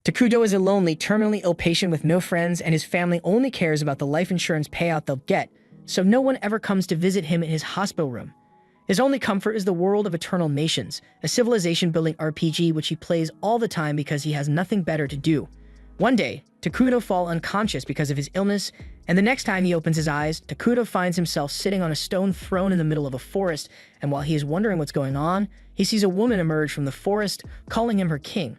Takudo is a lonely, terminally ill patient with no friends, and his family only cares about the life insurance payout they'll get, so no one ever comes to visit him in his hospital room. His only comfort is the world of Eternal Nations, a civilization-building RPG which he plays all the time because he has nothing better to do. One day, Takudo falls unconscious because of his illness, and the next time he opens his eyes, Takudo finds himself sitting on a stone throne in the middle of a forest, and while he is wondering what's going on, he sees a woman emerge from the forest, calling him her king.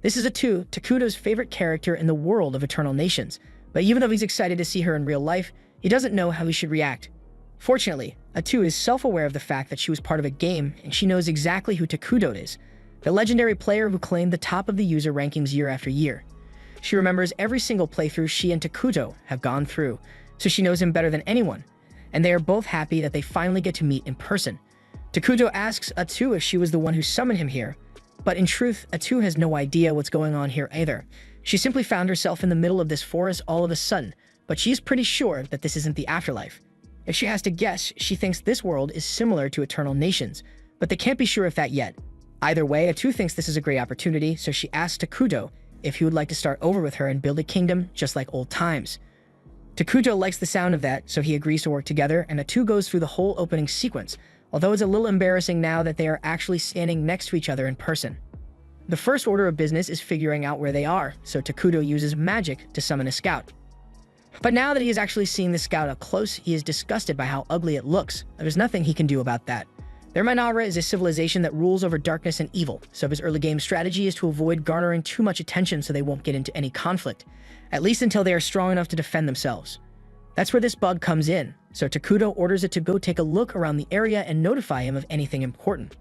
This is Takudo's favorite character in the world of Eternal Nations, but even though he's excited to see her in real life, he doesn't know how he should react. Fortunately, Atu is self-aware of the fact that she was part of a game, and she knows exactly who Takudo is, the legendary player who claimed the top of the user rankings year after year. She remembers every single playthrough she and Takudo have gone through, so she knows him better than anyone, and they are both happy that they finally get to meet in person. Takudo asks Atu if she was the one who summoned him here, but in truth, Atu has no idea what's going on here either. She simply found herself in the middle of this forest all of a sudden, but she's pretty sure that this isn't the afterlife. If she has to guess, she thinks this world is similar to Eternal Nations, but they can't be sure of that yet. Either way, Atu thinks this is a great opportunity, so she asks Takudo if he would like to start over with her and build a kingdom just like old times. Takudo likes the sound of that, so he agrees to work together, and Atu goes through the whole opening sequence, although it's a little embarrassing now that they are actually standing next to each other in person. The first order of business is figuring out where they are, so Takudo uses magic to summon a scout. But now that he is actually seeing the scout up close, he is disgusted by how ugly it looks. There's nothing he can do about that. Their Minara is a civilization that rules over darkness and evil, so his early game strategy is to avoid garnering too much attention so they won't get into any conflict, at least until they are strong enough to defend themselves. That's where this bug comes in, so Takudo orders it to go take a look around the area and notify him of anything important.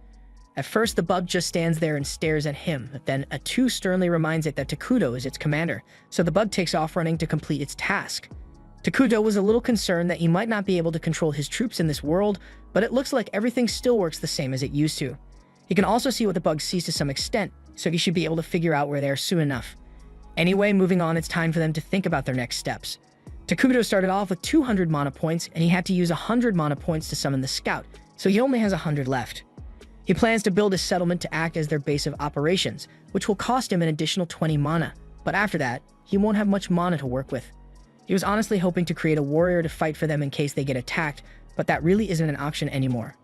At first, the bug just stands there and stares at him, but then Atu sternly reminds it that Takudo is its commander, so the bug takes off running to complete its task. Takudo was a little concerned that he might not be able to control his troops in this world, but it looks like everything still works the same as it used to. He can also see what the bug sees to some extent, so he should be able to figure out where they are soon enough. Anyway, moving on, it's time for them to think about their next steps. Takudo started off with 200 mana points, and he had to use 100 mana points to summon the scout, so he only has 100 left. He plans to build a settlement to act as their base of operations, which will cost him an additional 20 mana, but after that, he won't have much mana to work with. He was honestly hoping to create a warrior to fight for them in case they get attacked, but that really isn't an option anymore.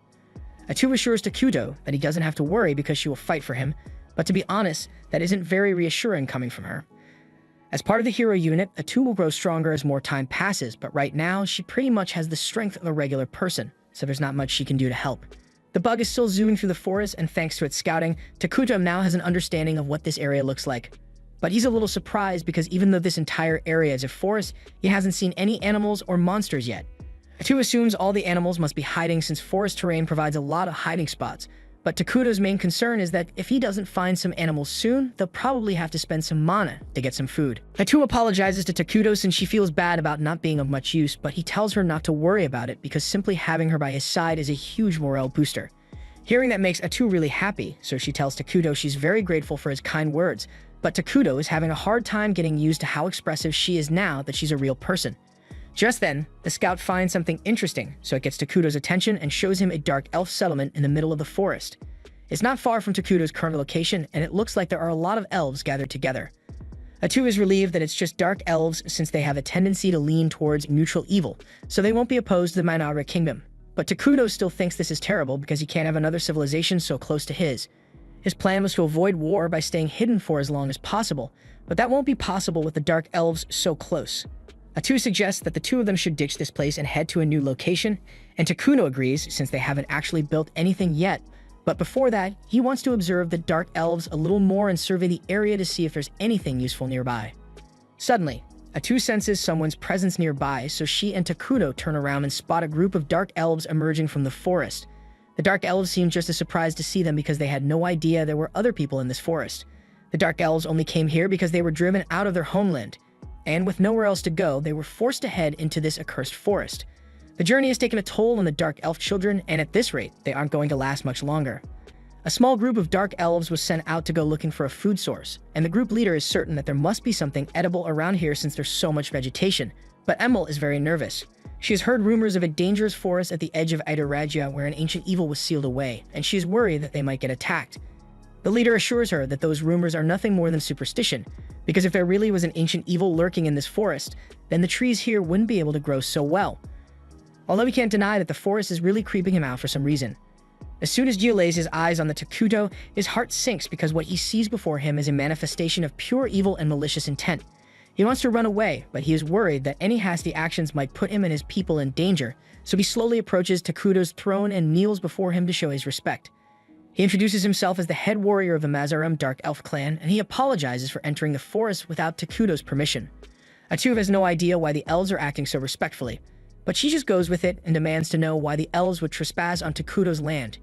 Atu assures Takudo that he doesn't have to worry because she will fight for him, but to be honest, that isn't very reassuring coming from her. As part of the hero unit, Atu will grow stronger as more time passes, but right now, she pretty much has the strength of a regular person, so there's not much she can do to help. The bug is still zooming through the forest, and thanks to its scouting, Takudo now has an understanding of what this area looks like. But he's a little surprised because even though this entire area is a forest, he hasn't seen any animals or monsters yet. Atu assumes all the animals must be hiding since forest terrain provides a lot of hiding spots, but Takudo's main concern is that if he doesn't find some animals soon, they'll probably have to spend some mana to get some food. Atu apologizes to Takudo since she feels bad about not being of much use, but he tells her not to worry about it because simply having her by his side is a huge morale booster. Hearing that makes Atu really happy, so she tells Takudo she's very grateful for his kind words, but Takudo is having a hard time getting used to how expressive she is now that she's a real person. Just then, the scout finds something interesting, so it gets Takudo's attention and shows him a dark elf settlement in the middle of the forest. It's not far from Takudo's current location, and it looks like there are a lot of elves gathered together. Atu is relieved that it's just dark elves since they have a tendency to lean towards neutral evil, so they won't be opposed to the Minara kingdom. But Takudo still thinks this is terrible because he can't have another civilization so close to his. His plan was to avoid war by staying hidden for as long as possible, but that won't be possible with the dark elves so close. Atu suggests that the two of them should ditch this place and head to a new location, and Takudo agrees since they haven't actually built anything yet. But before that, he wants to observe the dark elves a little more and survey the area to see if there's anything useful nearby. Suddenly, Atu senses someone's presence nearby, so she and Takudo turn around and spot a group of dark elves emerging from the forest. The dark elves seem just as surprised to see them because they had no idea there were other people in this forest. The dark elves only came here because they were driven out of their homeland, and with nowhere else to go, they were forced to head into this accursed forest. The journey has taken a toll on the dark elf children, and at this rate, they aren't going to last much longer. A small group of dark elves was sent out to go looking for a food source, and the group leader is certain that there must be something edible around here since there's so much vegetation, but Emil is very nervous. She has heard rumors of a dangerous forest at the edge of Idaragia where an ancient evil was sealed away, and she is worried that they might get attacked. The leader assures her that those rumors are nothing more than superstition, Because if there really was an ancient evil lurking in this forest, then the trees here wouldn't be able to grow so well. Although he can't deny that the forest is really creeping him out for some reason. As soon as Gia lays his eyes on the Takuto, his heart sinks because what he sees before him is a manifestation of pure evil and malicious intent. He wants to run away, but he is worried that any hasty actions might put him and his people in danger, so he slowly approaches Takuto's throne and kneels before him to show his respect. He introduces himself as the head warrior of the Mazarum Dark Elf clan, and he apologizes for entering the forest without Takuto's permission. Atu has no idea why the elves are acting so respectfully, but she just goes with it and demands to know why the elves would trespass on Takuto's land.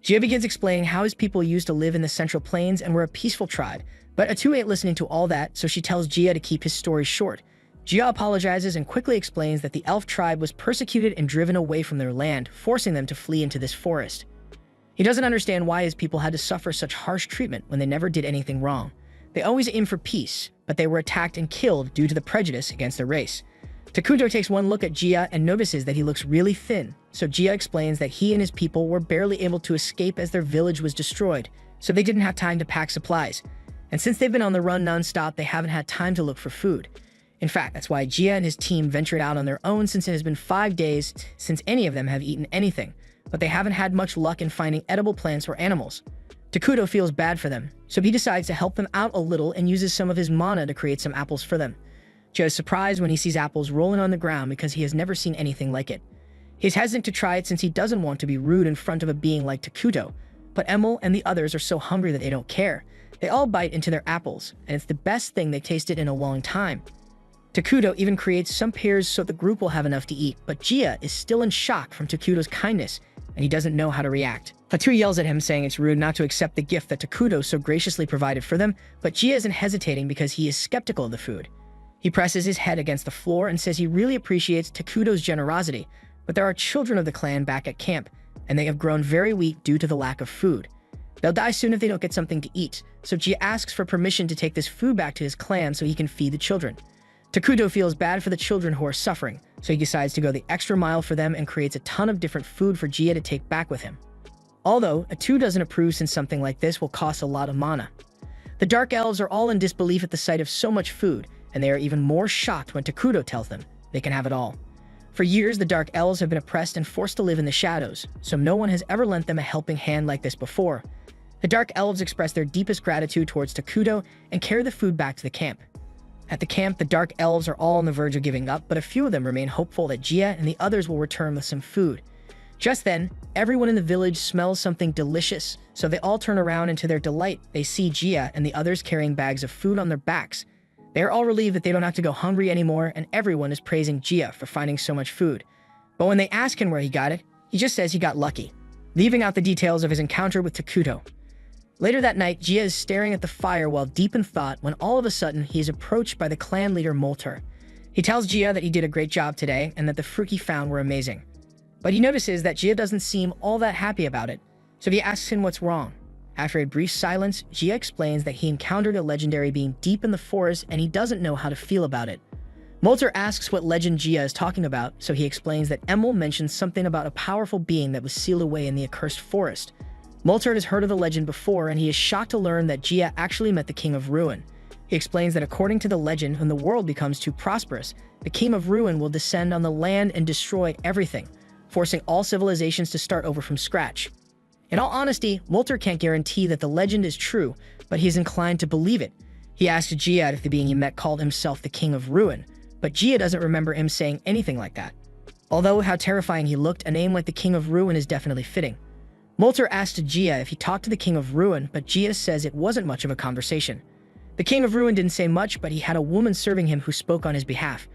Gia begins explaining how his people used to live in the Central Plains and were a peaceful tribe, but Atu ain't listening to all that, so she tells Gia to keep his story short. Gia apologizes and quickly explains that the elf tribe was persecuted and driven away from their land, forcing them to flee into this forest. He doesn't understand why his people had to suffer such harsh treatment when they never did anything wrong. They always aim for peace, but they were attacked and killed due to the prejudice against their race. Takuto takes one look at Gia and notices that he looks really thin, so Gia explains that he and his people were barely able to escape as their village was destroyed, so they didn't have time to pack supplies. And since they've been on the run non-stop, they haven't had time to look for food. In fact, that's why Gia and his team ventured out on their own, since it has been 5 days since any of them have eaten anything, but they haven't had much luck in finding edible plants or animals. Takuto feels bad for them, so he decides to help them out a little and uses some of his mana to create some apples for them. Gia is surprised when he sees apples rolling on the ground because he has never seen anything like it. He's hesitant to try it since he doesn't want to be rude in front of a being like Takuto, but Emil and the others are so hungry that they don't care. They all bite into their apples, and it's the best thing they've tasted in a long time. Takuto even creates some pears so the group will have enough to eat, but Gia is still in shock from Takuto's kindness, and he doesn't know how to react. Atu yells at him, saying it's rude not to accept the gift that Takuto so graciously provided for them, but Gia isn't hesitating because he is skeptical of the food. He presses his head against the floor and says he really appreciates Takuto's generosity, but there are children of the clan back at camp, and they have grown very weak due to the lack of food. They'll die soon if they don't get something to eat, so Gia asks for permission to take this food back to his clan so he can feed the children. Takuto feels bad for the children who are suffering, so he decides to go the extra mile for them and creates a ton of different food for Gia to take back with him. Although, Atu doesn't approve since something like this will cost a lot of mana. The Dark Elves are all in disbelief at the sight of so much food, and they are even more shocked when Takuto tells them they can have it all. For years, the Dark Elves have been oppressed and forced to live in the shadows, so no one has ever lent them a helping hand like this before. The Dark Elves express their deepest gratitude towards Takuto and carry the food back to the camp. At the camp, the Dark Elves are all on the verge of giving up, but a few of them remain hopeful that Gia and the others will return with some food. Just then, everyone in the village smells something delicious, so they all turn around, and to their delight, they see Gia and the others carrying bags of food on their backs. They are all relieved that they don't have to go hungry anymore, and everyone is praising Gia for finding so much food. But when they ask him where he got it, he just says he got lucky, leaving out the details of his encounter with Takuto. Later that night, Gia is staring at the fire while deep in thought when all of a sudden he is approached by the clan leader Molter. He tells Gia that he did a great job today and that the fruit he found were amazing. But he notices that Gia doesn't seem all that happy about it, so he asks him what's wrong. After a brief silence, Gia explains that he encountered a legendary being deep in the forest and he doesn't know how to feel about it. Molter asks what legend Gia is talking about, so he explains that Emil mentioned something about a powerful being that was sealed away in the accursed forest. Molter has heard of the legend before, and he is shocked to learn that Gia actually met the King of Ruin. He explains that according to the legend, when the world becomes too prosperous, the King of Ruin will descend on the land and destroy everything, forcing all civilizations to start over from scratch. In all honesty, Molter can't guarantee that the legend is true, but he is inclined to believe it. He asks Gia if the being he met called himself the King of Ruin, but Gia doesn't remember him saying anything like that. Although how terrifying he looked, a name like the King of Ruin is definitely fitting. Molter asks Gia if he talked to the King of Ruin, but Gia says it wasn't much of a conversation. The King of Ruin didn't say much, but he had a woman serving him who spoke on his behalf.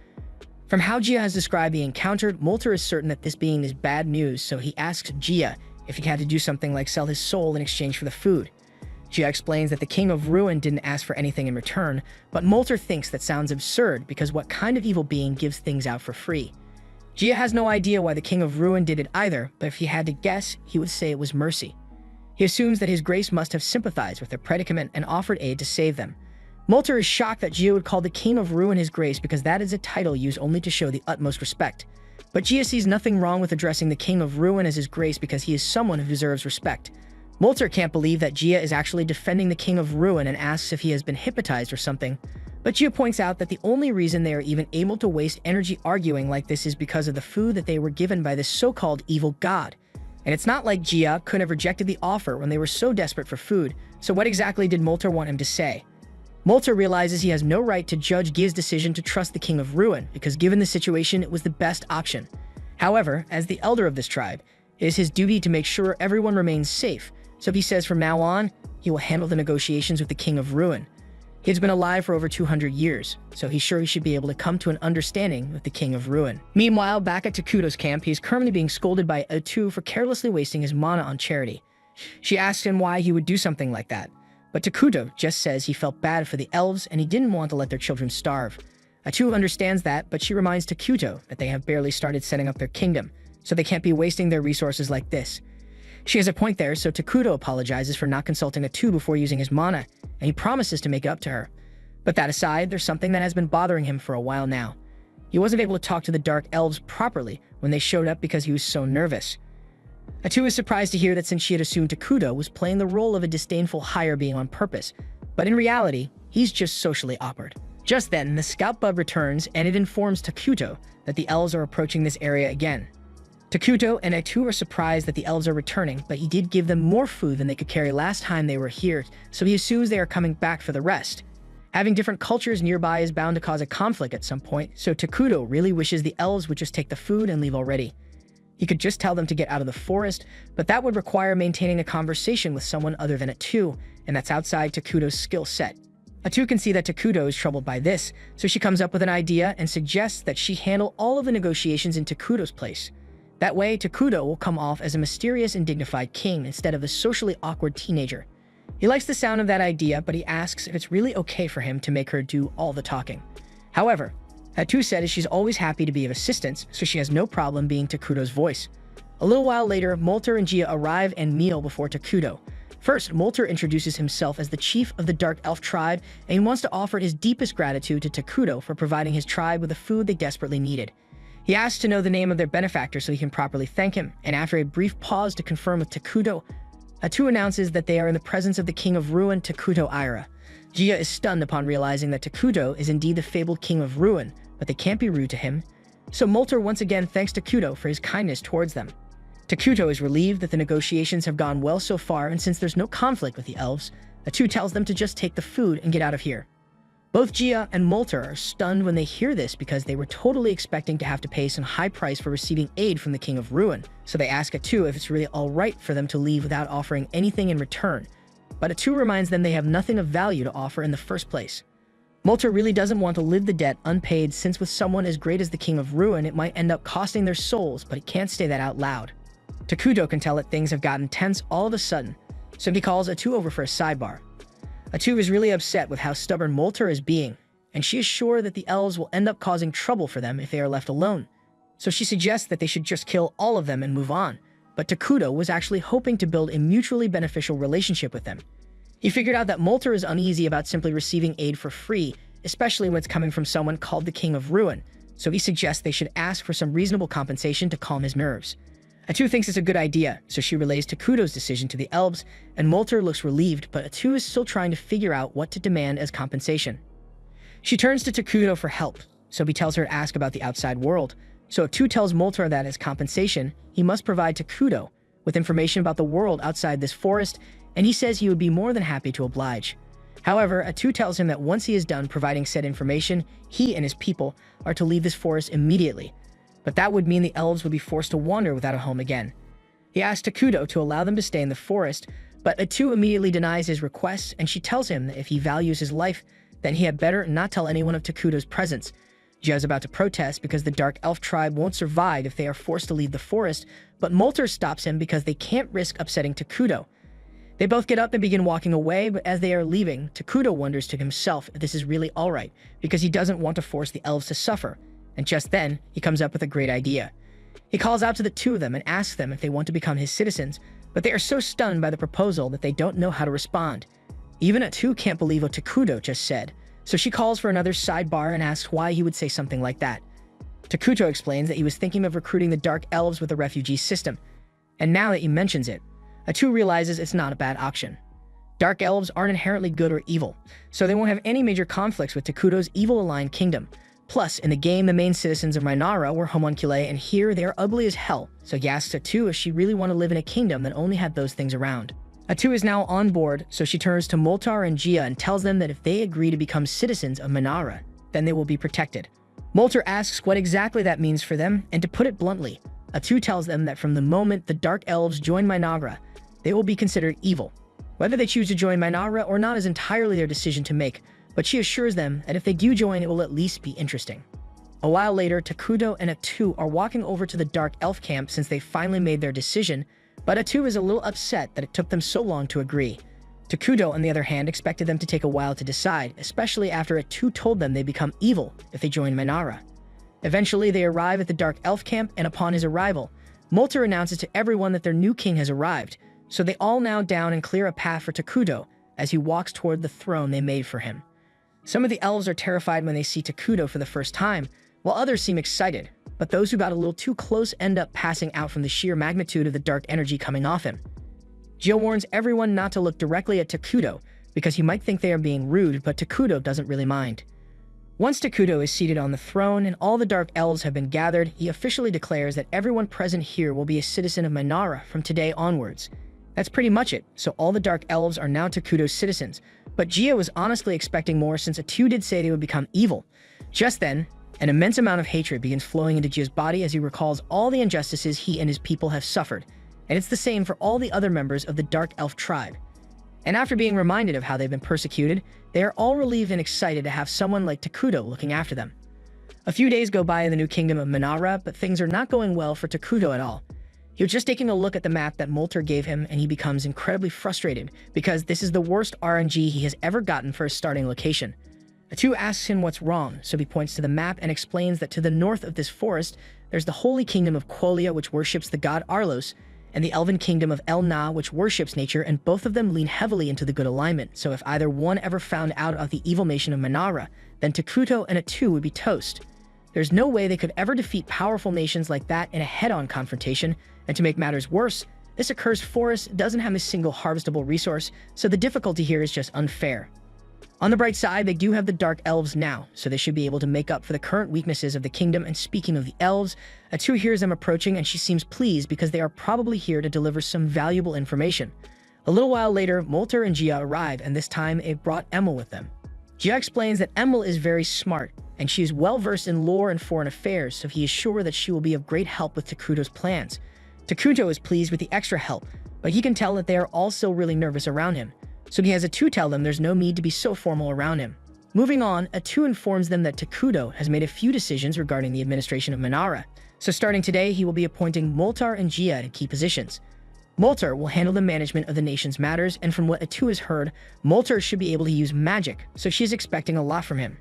From how Gia has described the encounter, Molter is certain that this being is bad news, so he asks Gia if he had to do something like sell his soul in exchange for the food. Gia explains that the King of Ruin didn't ask for anything in return, but Molter thinks that sounds absurd because what kind of evil being gives things out for free? Gia has no idea why the King of Ruin did it either, but if he had to guess, he would say it was mercy. He assumes that his grace must have sympathized with their predicament and offered aid to save them. Molter is shocked that Gia would call the King of Ruin his grace because that is a title used only to show the utmost respect. But Gia sees nothing wrong with addressing the King of Ruin as his grace because he is someone who deserves respect. Molter can't believe that Gia is actually defending the King of Ruin and asks if he has been hypnotized or something. But Gia points out that the only reason they are even able to waste energy arguing like this is because of the food that they were given by this so-called evil god. And it's not like Gia couldn't have rejected the offer when they were so desperate for food, so what exactly did Molter want him to say? Molter realizes he has no right to judge Gia's decision to trust the King of Ruin, because given the situation, it was the best option. However, as the elder of this tribe, it is his duty to make sure everyone remains safe, so he says from now on, he will handle the negotiations with the King of Ruin. He has been alive for over 200 years, so he's sure he should be able to come to an understanding with the King of Ruin. Meanwhile, back at Takuto's camp, he is currently being scolded by Atu for carelessly wasting his mana on charity. She asks him why he would do something like that, but Takuto just says he felt bad for the elves and he didn't want to let their children starve. Atu understands that, but she reminds Takuto that they have barely started setting up their kingdom, so they can't be wasting their resources like this. She has a point there, so Takuto apologizes for not consulting Atu before using his mana, and he promises to make it up to her. But that aside, there's something that has been bothering him for a while now. He wasn't able to talk to the Dark Elves properly when they showed up because he was so nervous. Atu is surprised to hear that since she had assumed Takuto was playing the role of a disdainful higher being on purpose, but in reality, he's just socially awkward. Just then, the scout bug returns and it informs Takuto that the elves are approaching this area again. Takuto and Atu are surprised that the elves are returning, but he did give them more food than they could carry last time they were here, so he assumes they are coming back for the rest. Having different cultures nearby is bound to cause a conflict at some point, so Takuto really wishes the elves would just take the food and leave already. He could just tell them to get out of the forest, but that would require maintaining a conversation with someone other than Atu, and that's outside Takuto's skill set. Atu can see that Takuto is troubled by this, so she comes up with an idea and suggests that she handle all of the negotiations in Takuto's place. That way, Takuto will come off as a mysterious and dignified king instead of the socially awkward teenager. He likes the sound of that idea, but he asks if it's really okay for him to make her do all the talking. However, Atu said she's always happy to be of assistance, so she has no problem being Takuto's voice. A little while later, Molter and Gia arrive and kneel before Takuto. First, Molter introduces himself as the chief of the Dark Elf tribe, and he wants to offer his deepest gratitude to Takuto for providing his tribe with the food they desperately needed. He asks to know the name of their benefactor so he can properly thank him, and after a brief pause to confirm with Takuto, Atu announces that they are in the presence of the King of Ruin, Takuto Aira. Gia is stunned upon realizing that Takuto is indeed the fabled King of Ruin, but they can't be rude to him. So Molter once again thanks Takuto for his kindness towards them. Takuto is relieved that the negotiations have gone well so far, and since there's no conflict with the elves, Atu tells them to just take the food and get out of here. Both Gia and Molter are stunned when they hear this because they were totally expecting to have to pay some high price for receiving aid from the King of Ruin, so they ask Atu if it's really alright for them to leave without offering anything in return. But Atu reminds them they have nothing of value to offer in the first place. Molter really doesn't want to live the debt unpaid, since with someone as great as the King of Ruin it might end up costing their souls, but he can't say that out loud. Takuto can tell that things have gotten tense all of a sudden, so he calls Atu over for a sidebar. Atu is really upset with how stubborn Molter is being, and she is sure that the elves will end up causing trouble for them if they are left alone. So she suggests that they should just kill all of them and move on, but Takuto was actually hoping to build a mutually beneficial relationship with them. He figured out that Molter is uneasy about simply receiving aid for free, especially when it's coming from someone called the King of Ruin, so he suggests they should ask for some reasonable compensation to calm his nerves. Atu thinks it's a good idea, so she relays Takuto's decision to the elves, and Molter looks relieved, but Atu is still trying to figure out what to demand as compensation. She turns to Takuto for help, so he tells her to ask about the outside world. So Atu tells Molter that as compensation, he must provide Takuto with information about the world outside this forest, and he says he would be more than happy to oblige. However, Atu tells him that once he is done providing said information, he and his people are to leave this forest immediately. But that would mean the elves would be forced to wander without a home again. He asks Takuto to allow them to stay in the forest, but Atu immediately denies his request, and she tells him that if he values his life, then he had better not tell anyone of Takuto's presence. Gia is about to protest because the Dark Elf tribe won't survive if they are forced to leave the forest, but Molter stops him because they can't risk upsetting Takuto. They both get up and begin walking away, but as they are leaving, Takuto wonders to himself if this is really alright, because he doesn't want to force the elves to suffer. And just then, he comes up with a great idea. He calls out to the two of them and asks them if they want to become his citizens, but they are so stunned by the proposal that they don't know how to respond. Even Atu can't believe what Takuto just said, so she calls for another sidebar and asks why he would say something like that. Takuto explains that he was thinking of recruiting the Dark Elves with a refugee system, and now that he mentions it, Atu realizes it's not a bad option. Dark elves aren't inherently good or evil, so they won't have any major conflicts with Takuto's evil-aligned kingdom. Plus, in the game, the main citizens of Minara were homunculi, and here they are ugly as hell, so he asks Atu if she really want to live in a kingdom that only had those things around. Atu is now on board, so she turns to Moltar and Gia and tells them that if they agree to become citizens of Minara, then they will be protected. Moltar asks what exactly that means for them, and to put it bluntly, Atu tells them that from the moment the Dark Elves join Minara, they will be considered evil. Whether they choose to join Minara or not is entirely their decision to make, but she assures them that if they do join, it will at least be interesting. A while later, Takuto and Atu are walking over to the Dark Elf camp since they finally made their decision, but Atu is a little upset that it took them so long to agree. Takuto, on the other hand, expected them to take a while to decide, especially after Atu told them they become evil if they join Minara. Eventually, they arrive at the Dark Elf camp, and upon his arrival, Moltar announces to everyone that their new king has arrived, so they all now down and clear a path for Takuto as he walks toward the throne they made for him. Some of the elves are terrified when they see Takuto for the first time, while others seem excited, but those who got a little too close end up passing out from the sheer magnitude of the dark energy coming off him. Jill warns everyone not to look directly at Takuto because he might think they are being rude, but Takuto doesn't really mind. Once Takuto is seated on the throne and all the Dark Elves have been gathered, he officially declares that everyone present here will be a citizen of Minara from today onwards. That's pretty much it, so all the Dark Elves are now Takuto's citizens, but Gia was honestly expecting more since Atu did say they would become evil. Just then, an immense amount of hatred begins flowing into Gia's body as he recalls all the injustices he and his people have suffered, and it's the same for all the other members of the Dark Elf tribe. And after being reminded of how they've been persecuted, they are all relieved and excited to have someone like Takuto looking after them. A few days go by in the new kingdom of Minara, but things are not going well for Takuto at all. He was just taking a look at the map that Moltar gave him, and he becomes incredibly frustrated because this is the worst RNG he has ever gotten for his starting location. Atu asks him what's wrong, so he points to the map and explains that to the north of this forest, there's the holy kingdom of Quolia, which worships the god Arlos, and the elven kingdom of El Na, which worships nature, and both of them lean heavily into the good alignment, so if either one ever found out about the evil nation of Minara, then Takuto and Atu would be toast. There's no way they could ever defeat powerful nations like that in a head-on confrontation, and to make matters worse, this accursed forest doesn't have a single harvestable resource, so the difficulty here is just unfair. On the bright side, they do have the Dark Elves now, so they should be able to make up for the current weaknesses of the kingdom, and speaking of the elves, Atu hears them approaching and she seems pleased because they are probably here to deliver some valuable information. A little while later, Moltar and Gia arrive, and this time it brought Emil with them. Gia explains that Emil is very smart, and she is well versed in lore and foreign affairs, so he is sure that she will be of great help with Takuto's plans. Takuto is pleased with the extra help, but he can tell that they are all still really nervous around him, so he has Atu tell them there's no need to be so formal around him. Moving on, Atu informs them that Takuto has made a few decisions regarding the administration of Minara, so starting today he will be appointing Moltar and Gia to key positions. Moltar will handle the management of the nation's matters, and from what Atu has heard, Moltar should be able to use magic, so she is expecting a lot from him.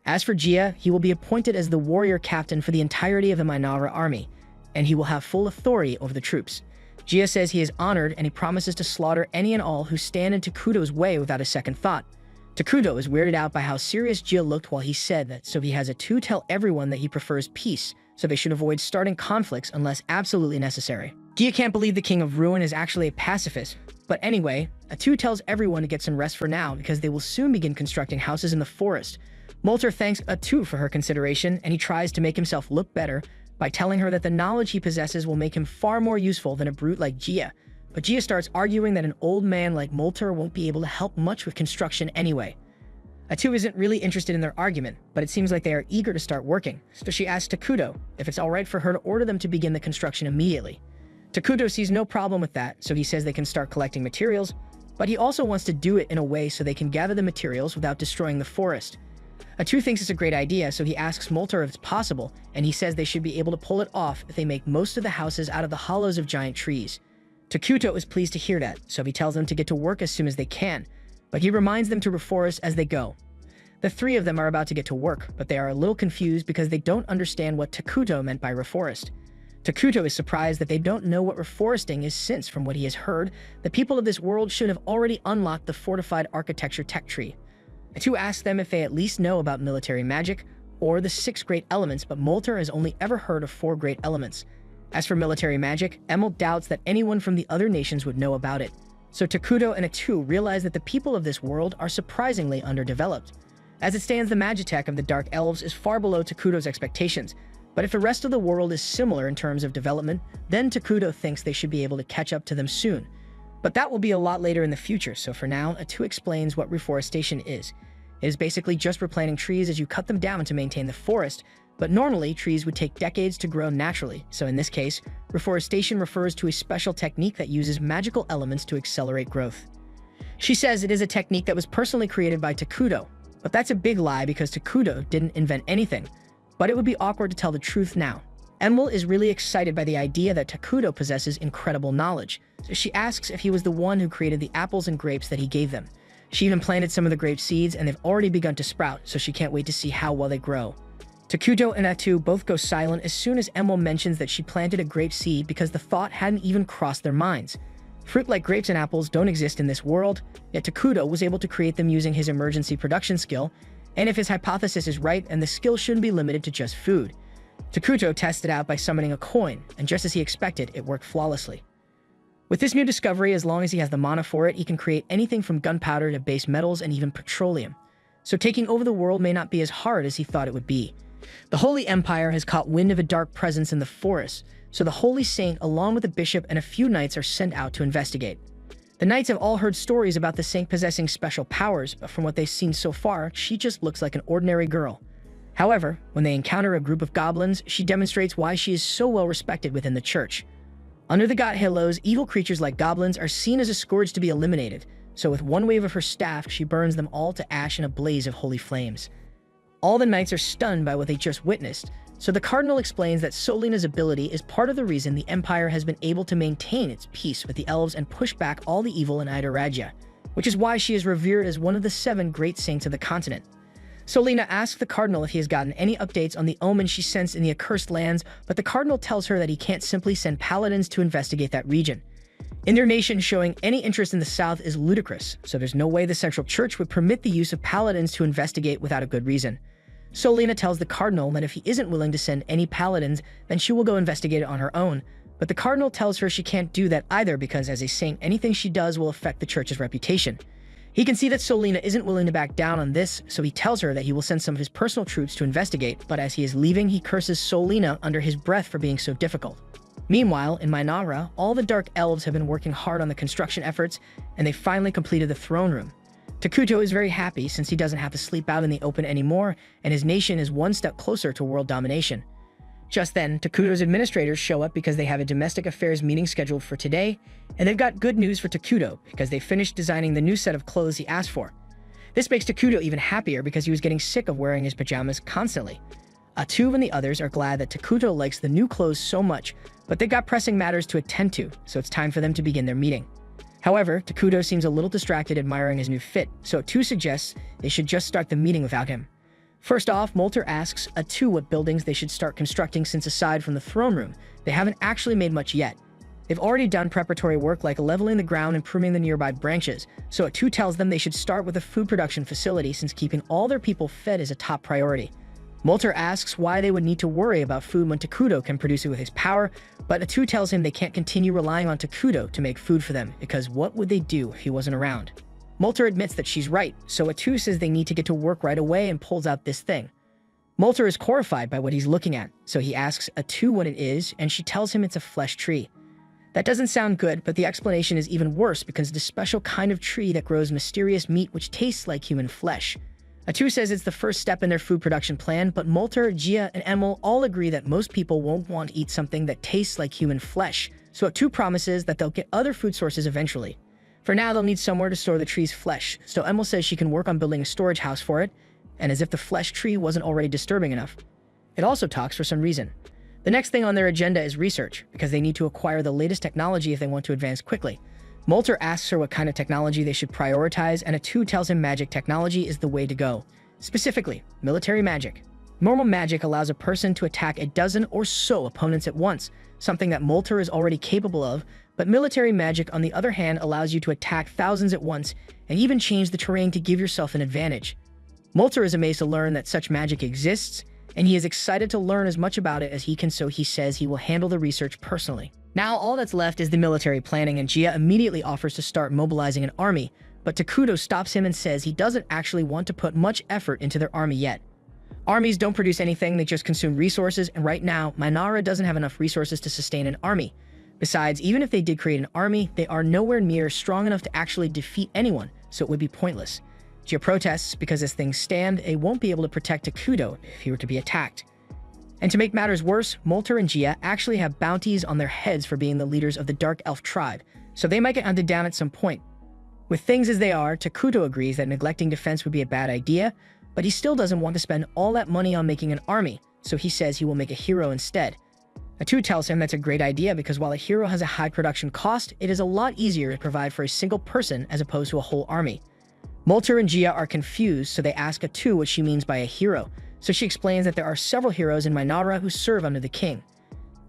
As for Gia, he will be appointed as the warrior captain for the entirety of the Minara army, and he will have full authority over the troops. Gia says he is honored, and he promises to slaughter any and all who stand in Takuto's way without a second thought. Takuto is weirded out by how serious Gia looked while he said that, so he has Atu tell everyone that he prefers peace, so they should avoid starting conflicts unless absolutely necessary. Gia can't believe the King of Ruin is actually a pacifist, but anyway, Atu tells everyone to get some rest for now because they will soon begin constructing houses in the forest. Moltar thanks Atu for her consideration, and he tries to make himself look better by telling her that the knowledge he possesses will make him far more useful than a brute like Gia. But Gia starts arguing that an old man like Moltar won't be able to help much with construction anyway. Atu isn't really interested in their argument, but it seems like they are eager to start working, so she asks Takuto if it's alright for her to order them to begin the construction immediately. Takuto sees no problem with that, so he says they can start collecting materials, but he also wants to do it in a way so they can gather the materials without destroying the forest. Atu thinks it's a great idea, so he asks Moltar if it's possible, and he says they should be able to pull it off if they make most of the houses out of the hollows of giant trees. Takuto is pleased to hear that, so he tells them to get to work as soon as they can, but he reminds them to reforest as they go. The three of them are about to get to work, but they are a little confused because they don't understand what Takuto meant by reforest. Takuto is surprised that they don't know what reforesting is since, from what he has heard, the people of this world should have already unlocked the fortified architecture tech tree. Atu asks them if they at least know about military magic, or the 6 great elements, but Moltar has only ever heard of 4 great elements. As for military magic, Emil doubts that anyone from the other nations would know about it. So Takuto and Atu realize that the people of this world are surprisingly underdeveloped. As it stands, the Magitech of the Dark Elves is far below Takuto's expectations, but if the rest of the world is similar in terms of development, then Takuto thinks they should be able to catch up to them soon. But that will be a lot later in the future, so for now, Atu explains what reforestation is. It is basically just replanting trees as you cut them down to maintain the forest, but normally trees would take decades to grow naturally, so in this case, reforestation refers to a special technique that uses magical elements to accelerate growth. She says it is a technique that was personally created by Takuto, but that's a big lie because Takuto didn't invent anything. But it would be awkward to tell the truth now. Enmol is really excited by the idea that Takuto possesses incredible knowledge, so she asks if he was the one who created the apples and grapes that he gave them. She even planted some of the grape seeds and they've already begun to sprout, so she can't wait to see how well they grow. Takuto and Atu both go silent as soon as Enmol mentions that she planted a grape seed because the thought hadn't even crossed their minds. Fruit like grapes and apples don't exist in this world, yet Takuto was able to create them using his emergency production skill, and if his hypothesis is right, and the skill shouldn't be limited to just food. Takuto tested out by summoning a coin, and just as he expected, it worked flawlessly. With this new discovery, as long as he has the mana for it, he can create anything from gunpowder to base metals and even petroleum. So taking over the world may not be as hard as he thought it would be. The Holy Empire has caught wind of a dark presence in the forest, so the Holy Saint along with the bishop and a few knights are sent out to investigate. The knights have all heard stories about the saint possessing special powers, but from what they've seen so far, she just looks like an ordinary girl. However, when they encounter a group of goblins, she demonstrates why she is so well respected within the church. Under the god Halos, evil creatures like goblins are seen as a scourge to be eliminated, so with one wave of her staff, she burns them all to ash in a blaze of holy flames. All the knights are stunned by what they just witnessed, so the cardinal explains that Solina's ability is part of the reason the Empire has been able to maintain its peace with the elves and push back all the evil in Idorajia, which is why she is revered as one of the 7 great saints of the continent. Solina asks the cardinal if he has gotten any updates on the omen she sensed in the accursed lands, but the cardinal tells her that he can't simply send paladins to investigate that region. In their nation, showing any interest in the south is ludicrous, so there's no way the central church would permit the use of paladins to investigate without a good reason. Solina tells the cardinal that if he isn't willing to send any paladins, then she will go investigate it on her own, but the cardinal tells her she can't do that either because as a saint, anything she does will affect the church's reputation. He can see that Solina isn't willing to back down on this, so he tells her that he will send some of his personal troops to investigate, but as he is leaving, he curses Solina under his breath for being so difficult. Meanwhile, in Minara, all the Dark Elves have been working hard on the construction efforts, and they finally completed the throne room. Takuto is very happy since he doesn't have to sleep out in the open anymore, and his nation is one step closer to world domination. Just then, Takuto's administrators show up because they have a domestic affairs meeting scheduled for today, and they've got good news for Takuto because they finished designing the new set of clothes he asked for. This makes Takuto even happier because he was getting sick of wearing his pajamas constantly. Atu and the others are glad that Takuto likes the new clothes so much, but they've got pressing matters to attend to, so it's time for them to begin their meeting. However, Takuto seems a little distracted admiring his new fit, so Atu suggests they should just start the meeting without him. First off, Molter asks Atu what buildings they should start constructing since aside from the throne room, they haven't actually made much yet. They've already done preparatory work like leveling the ground and pruning the nearby branches, so Atu tells them they should start with a food production facility since keeping all their people fed is a top priority. Molter asks why they would need to worry about food when Takuto can produce it with his power, but Atu tells him they can't continue relying on Takuto to make food for them, because what would they do if he wasn't around? Molter admits that she's right, so Atu says they need to get to work right away and pulls out this thing. Molter is horrified by what he's looking at, so he asks Atu what it is, and she tells him it's a flesh tree. That doesn't sound good, but the explanation is even worse because it's a special kind of tree that grows mysterious meat which tastes like human flesh. Atu says it's the first step in their food production plan, but Molter, Gia, and Emil all agree that most people won't want to eat something that tastes like human flesh, so Atu promises that they'll get other food sources eventually. For now, they'll need somewhere to store the tree's flesh, so Emil says she can work on building a storage house for it, and as if the flesh tree wasn't already disturbing enough. It also talks for some reason. The next thing on their agenda is research, because they need to acquire the latest technology if they want to advance quickly. Molter asks her what kind of technology they should prioritize, and Atu tells him magic technology is the way to go. Specifically, military magic. Normal magic allows a person to attack a dozen or so opponents at once, something that Molter is already capable of, but military magic, on the other hand, allows you to attack thousands at once and even change the terrain to give yourself an advantage. Molter is amazed to learn that such magic exists, and he is excited to learn as much about it as he can, so he says he will handle the research personally. Now all that's left is the military planning, and Gia immediately offers to start mobilizing an army, but Takuto stops him and says he doesn't actually want to put much effort into their army yet. Armies don't produce anything, they just consume resources, and right now, Minara doesn't have enough resources to sustain an army. Besides, even if they did create an army, they are nowhere near strong enough to actually defeat anyone, so it would be pointless. Gia protests because as things stand, they won't be able to protect Takuto if he were to be attacked. And to make matters worse, Molter and Gia actually have bounties on their heads for being the leaders of the Dark Elf tribe, so they might get hunted down at some point. With things as they are, Takuto agrees that neglecting defense would be a bad idea, but he still doesn't want to spend all that money on making an army, so he says he will make a hero instead. Atu tells him that's a great idea because while a hero has a high production cost, it is a lot easier to provide for a single person as opposed to a whole army. Molter and Gia are confused, so they ask Atu what she means by a hero, so she explains that there are several heroes in Minara who serve under the king.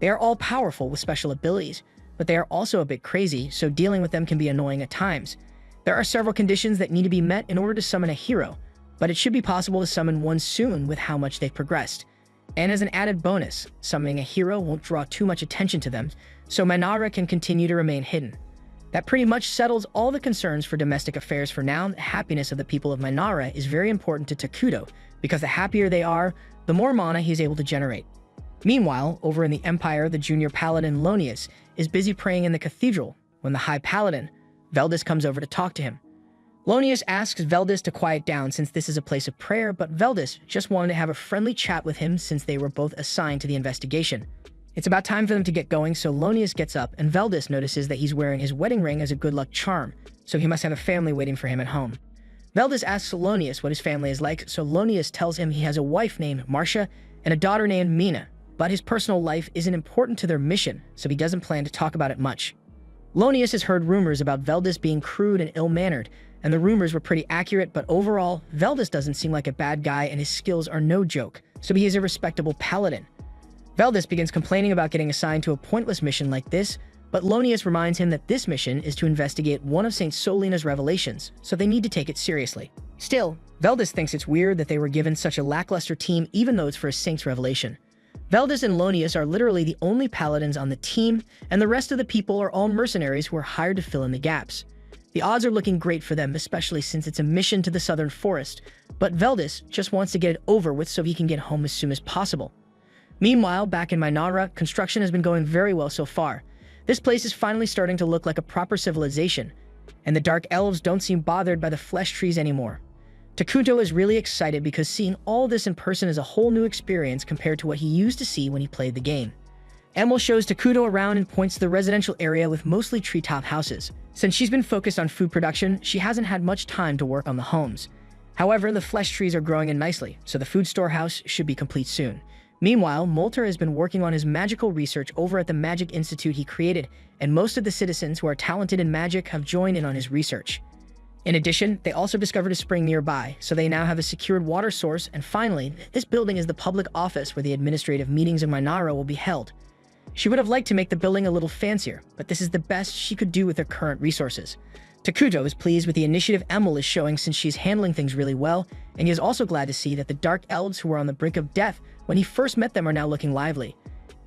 They are all powerful with special abilities, but they are also a bit crazy, so dealing with them can be annoying at times. There are several conditions that need to be met in order to summon a hero, but it should be possible to summon one soon with how much they've progressed. And as an added bonus, summoning a hero won't draw too much attention to them, so Minara can continue to remain hidden. That pretty much settles all the concerns for domestic affairs for now. The happiness of the people of Minara is very important to Takuto, because the happier they are, the more mana he's able to generate. Meanwhile, over in the Empire, the junior paladin Lonius is busy praying in the cathedral when the high paladin, Veldis, comes over to talk to him. Lonius asks Veldis to quiet down since this is a place of prayer, but Veldis just wanted to have a friendly chat with him since they were both assigned to the investigation. It's about time for them to get going, so Lonius gets up and Veldis notices that he's wearing his wedding ring as a good luck charm, so he must have a family waiting for him at home. Veldis asks Lonius what his family is like, so Lonius tells him he has a wife named Marcia and a daughter named Mina, but his personal life isn't important to their mission, so he doesn't plan to talk about it much. Lonius has heard rumors about Veldis being crude and ill-mannered, and the rumors were pretty accurate, but overall, Veldis doesn't seem like a bad guy and his skills are no joke, so he is a respectable paladin. Veldis begins complaining about getting assigned to a pointless mission like this, but Lonius reminds him that this mission is to investigate one of Saint Solina's revelations, so they need to take it seriously. Still, Veldis thinks it's weird that they were given such a lackluster team even though it's for a saint's revelation. Veldis and Lonius are literally the only paladins on the team, and the rest of the people are all mercenaries who are hired to fill in the gaps. The odds are looking great for them, especially since it's a mission to the southern forest, but Veldis just wants to get it over with so he can get home as soon as possible. Meanwhile, back in Minara, construction has been going very well so far. This place is finally starting to look like a proper civilization, and the Dark Elves don't seem bothered by the flesh trees anymore. Takuto is really excited because seeing all this in person is a whole new experience compared to what he used to see when he played the game. Emil shows Takuto around and points to the residential area with mostly treetop houses. Since she's been focused on food production, she hasn't had much time to work on the homes. However, the flesh trees are growing in nicely, so the food storehouse should be complete soon. Meanwhile, Molter has been working on his magical research over at the Magic Institute he created, and most of the citizens who are talented in magic have joined in on his research. In addition, they also discovered a spring nearby, so they now have a secured water source, and finally, this building is the public office where the administrative meetings in Minara will be held. She would have liked to make the building a little fancier, but this is the best she could do with her current resources. Takuto is pleased with the initiative Emil is showing since she's handling things really well, and he is also glad to see that the Dark Elves who were on the brink of death when he first met them are now looking lively.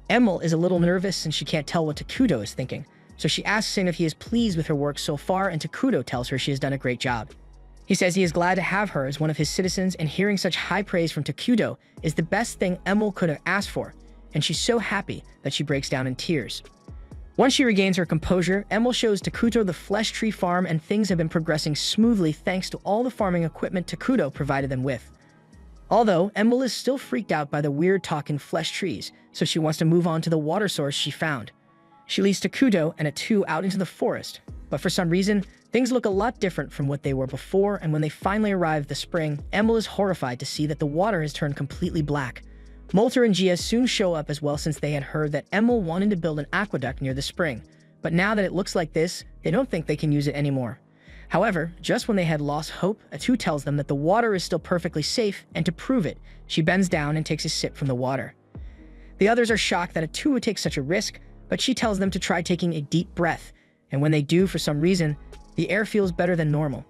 Emil is a little nervous since she can't tell what Takuto is thinking, so she asks him if he is pleased with her work so far, and Takuto tells her she has done a great job. He says he is glad to have her as one of his citizens, and hearing such high praise from Takuto is the best thing Emil could have asked for, and she's so happy that she breaks down in tears. Once she regains her composure, Emil shows Takuto the flesh tree farm, and things have been progressing smoothly thanks to all the farming equipment Takuto provided them with. Although, Emil is still freaked out by the weird talking flesh trees, so she wants to move on to the water source she found. She leads Takuto and Atu out into the forest, but for some reason, things look a lot different from what they were before, and when they finally arrive at the spring, Emil is horrified to see that the water has turned completely black. Molter and Gia soon show up as well since they had heard that Emil wanted to build an aqueduct near the spring, but now that it looks like this, they don't think they can use it anymore. However, just when they had lost hope, Atu tells them that the water is still perfectly safe, and to prove it, she bends down and takes a sip from the water. The others are shocked that Atu would take such a risk, but she tells them to try taking a deep breath, and when they do, for some reason, the air feels better than normal.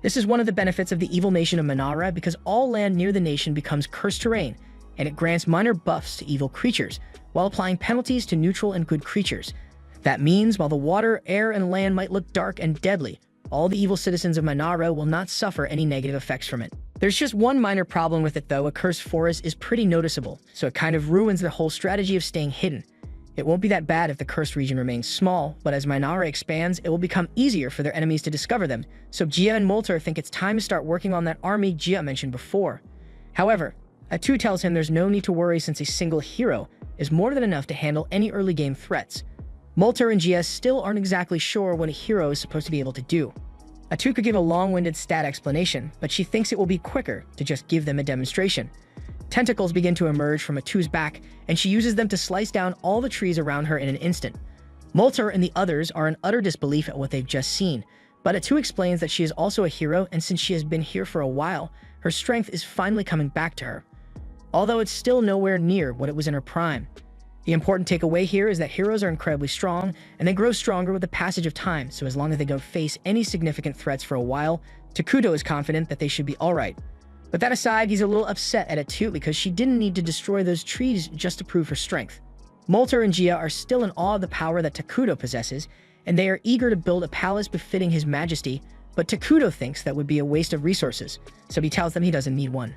This is one of the benefits of the evil nation of Minara because all land near the nation becomes cursed terrain, and it grants minor buffs to evil creatures, while applying penalties to neutral and good creatures. That means while the water, air, and land might look dark and deadly, all the evil citizens of Minara will not suffer any negative effects from it. There's just one minor problem with it though. A cursed forest is pretty noticeable, so it kind of ruins the whole strategy of staying hidden. It won't be that bad if the cursed region remains small, but as Minara expands, it will become easier for their enemies to discover them, so Gia and Molter think it's time to start working on that army Gia mentioned before. However, Atu tells him there's no need to worry since a single hero is more than enough to handle any early game threats. Molter and Gia still aren't exactly sure what a hero is supposed to be able to do. Atu could give a long-winded stat explanation, but she thinks it will be quicker to just give them a demonstration. Tentacles begin to emerge from Atu's back, and she uses them to slice down all the trees around her in an instant. Molter and the others are in utter disbelief at what they've just seen, but Atu explains that she is also a hero, and since she has been here for a while, her strength is finally coming back to her. Although it's still nowhere near what it was in her prime. The important takeaway here is that heroes are incredibly strong, and they grow stronger with the passage of time, so as long as they don't face any significant threats for a while, Takuto is confident that they should be alright. But that aside, he's a little upset at Atu because she didn't need to destroy those trees just to prove her strength. Molter and Gia are still in awe of the power that Takuto possesses, and they are eager to build a palace befitting his majesty, but Takuto thinks that would be a waste of resources, so he tells them he doesn't need one.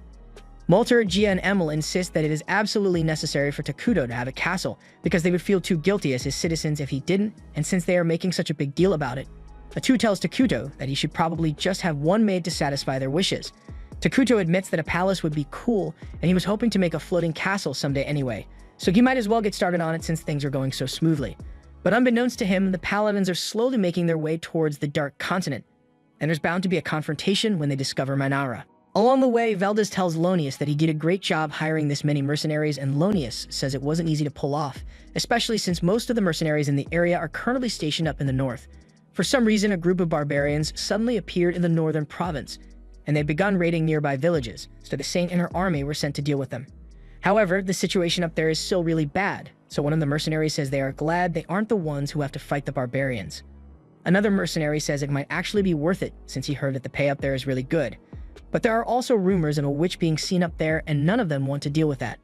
Molter, Gia, and Emil insist that it is absolutely necessary for Takuto to have a castle because they would feel too guilty as his citizens if he didn't, and since they are making such a big deal about it. Atu tells Takuto that he should probably just have one made to satisfy their wishes. Takuto admits that a palace would be cool, and he was hoping to make a floating castle someday anyway, so he might as well get started on it since things are going so smoothly. But unbeknownst to him, the paladins are slowly making their way towards the Dark Continent, and there's bound to be a confrontation when they discover Minara. Along the way, Veldis tells Lonius that he did a great job hiring this many mercenaries, and Lonius says it wasn't easy to pull off, especially since most of the mercenaries in the area are currently stationed up in the north. For some reason, a group of barbarians suddenly appeared in the northern province, and they'd begun raiding nearby villages, so the Saint and her army were sent to deal with them. However, the situation up there is still really bad, so one of the mercenaries says they are glad they aren't the ones who have to fight the barbarians. Another mercenary says it might actually be worth it since he heard that the pay up there is really good. But there are also rumors of a witch being seen up there, and none of them want to deal with that.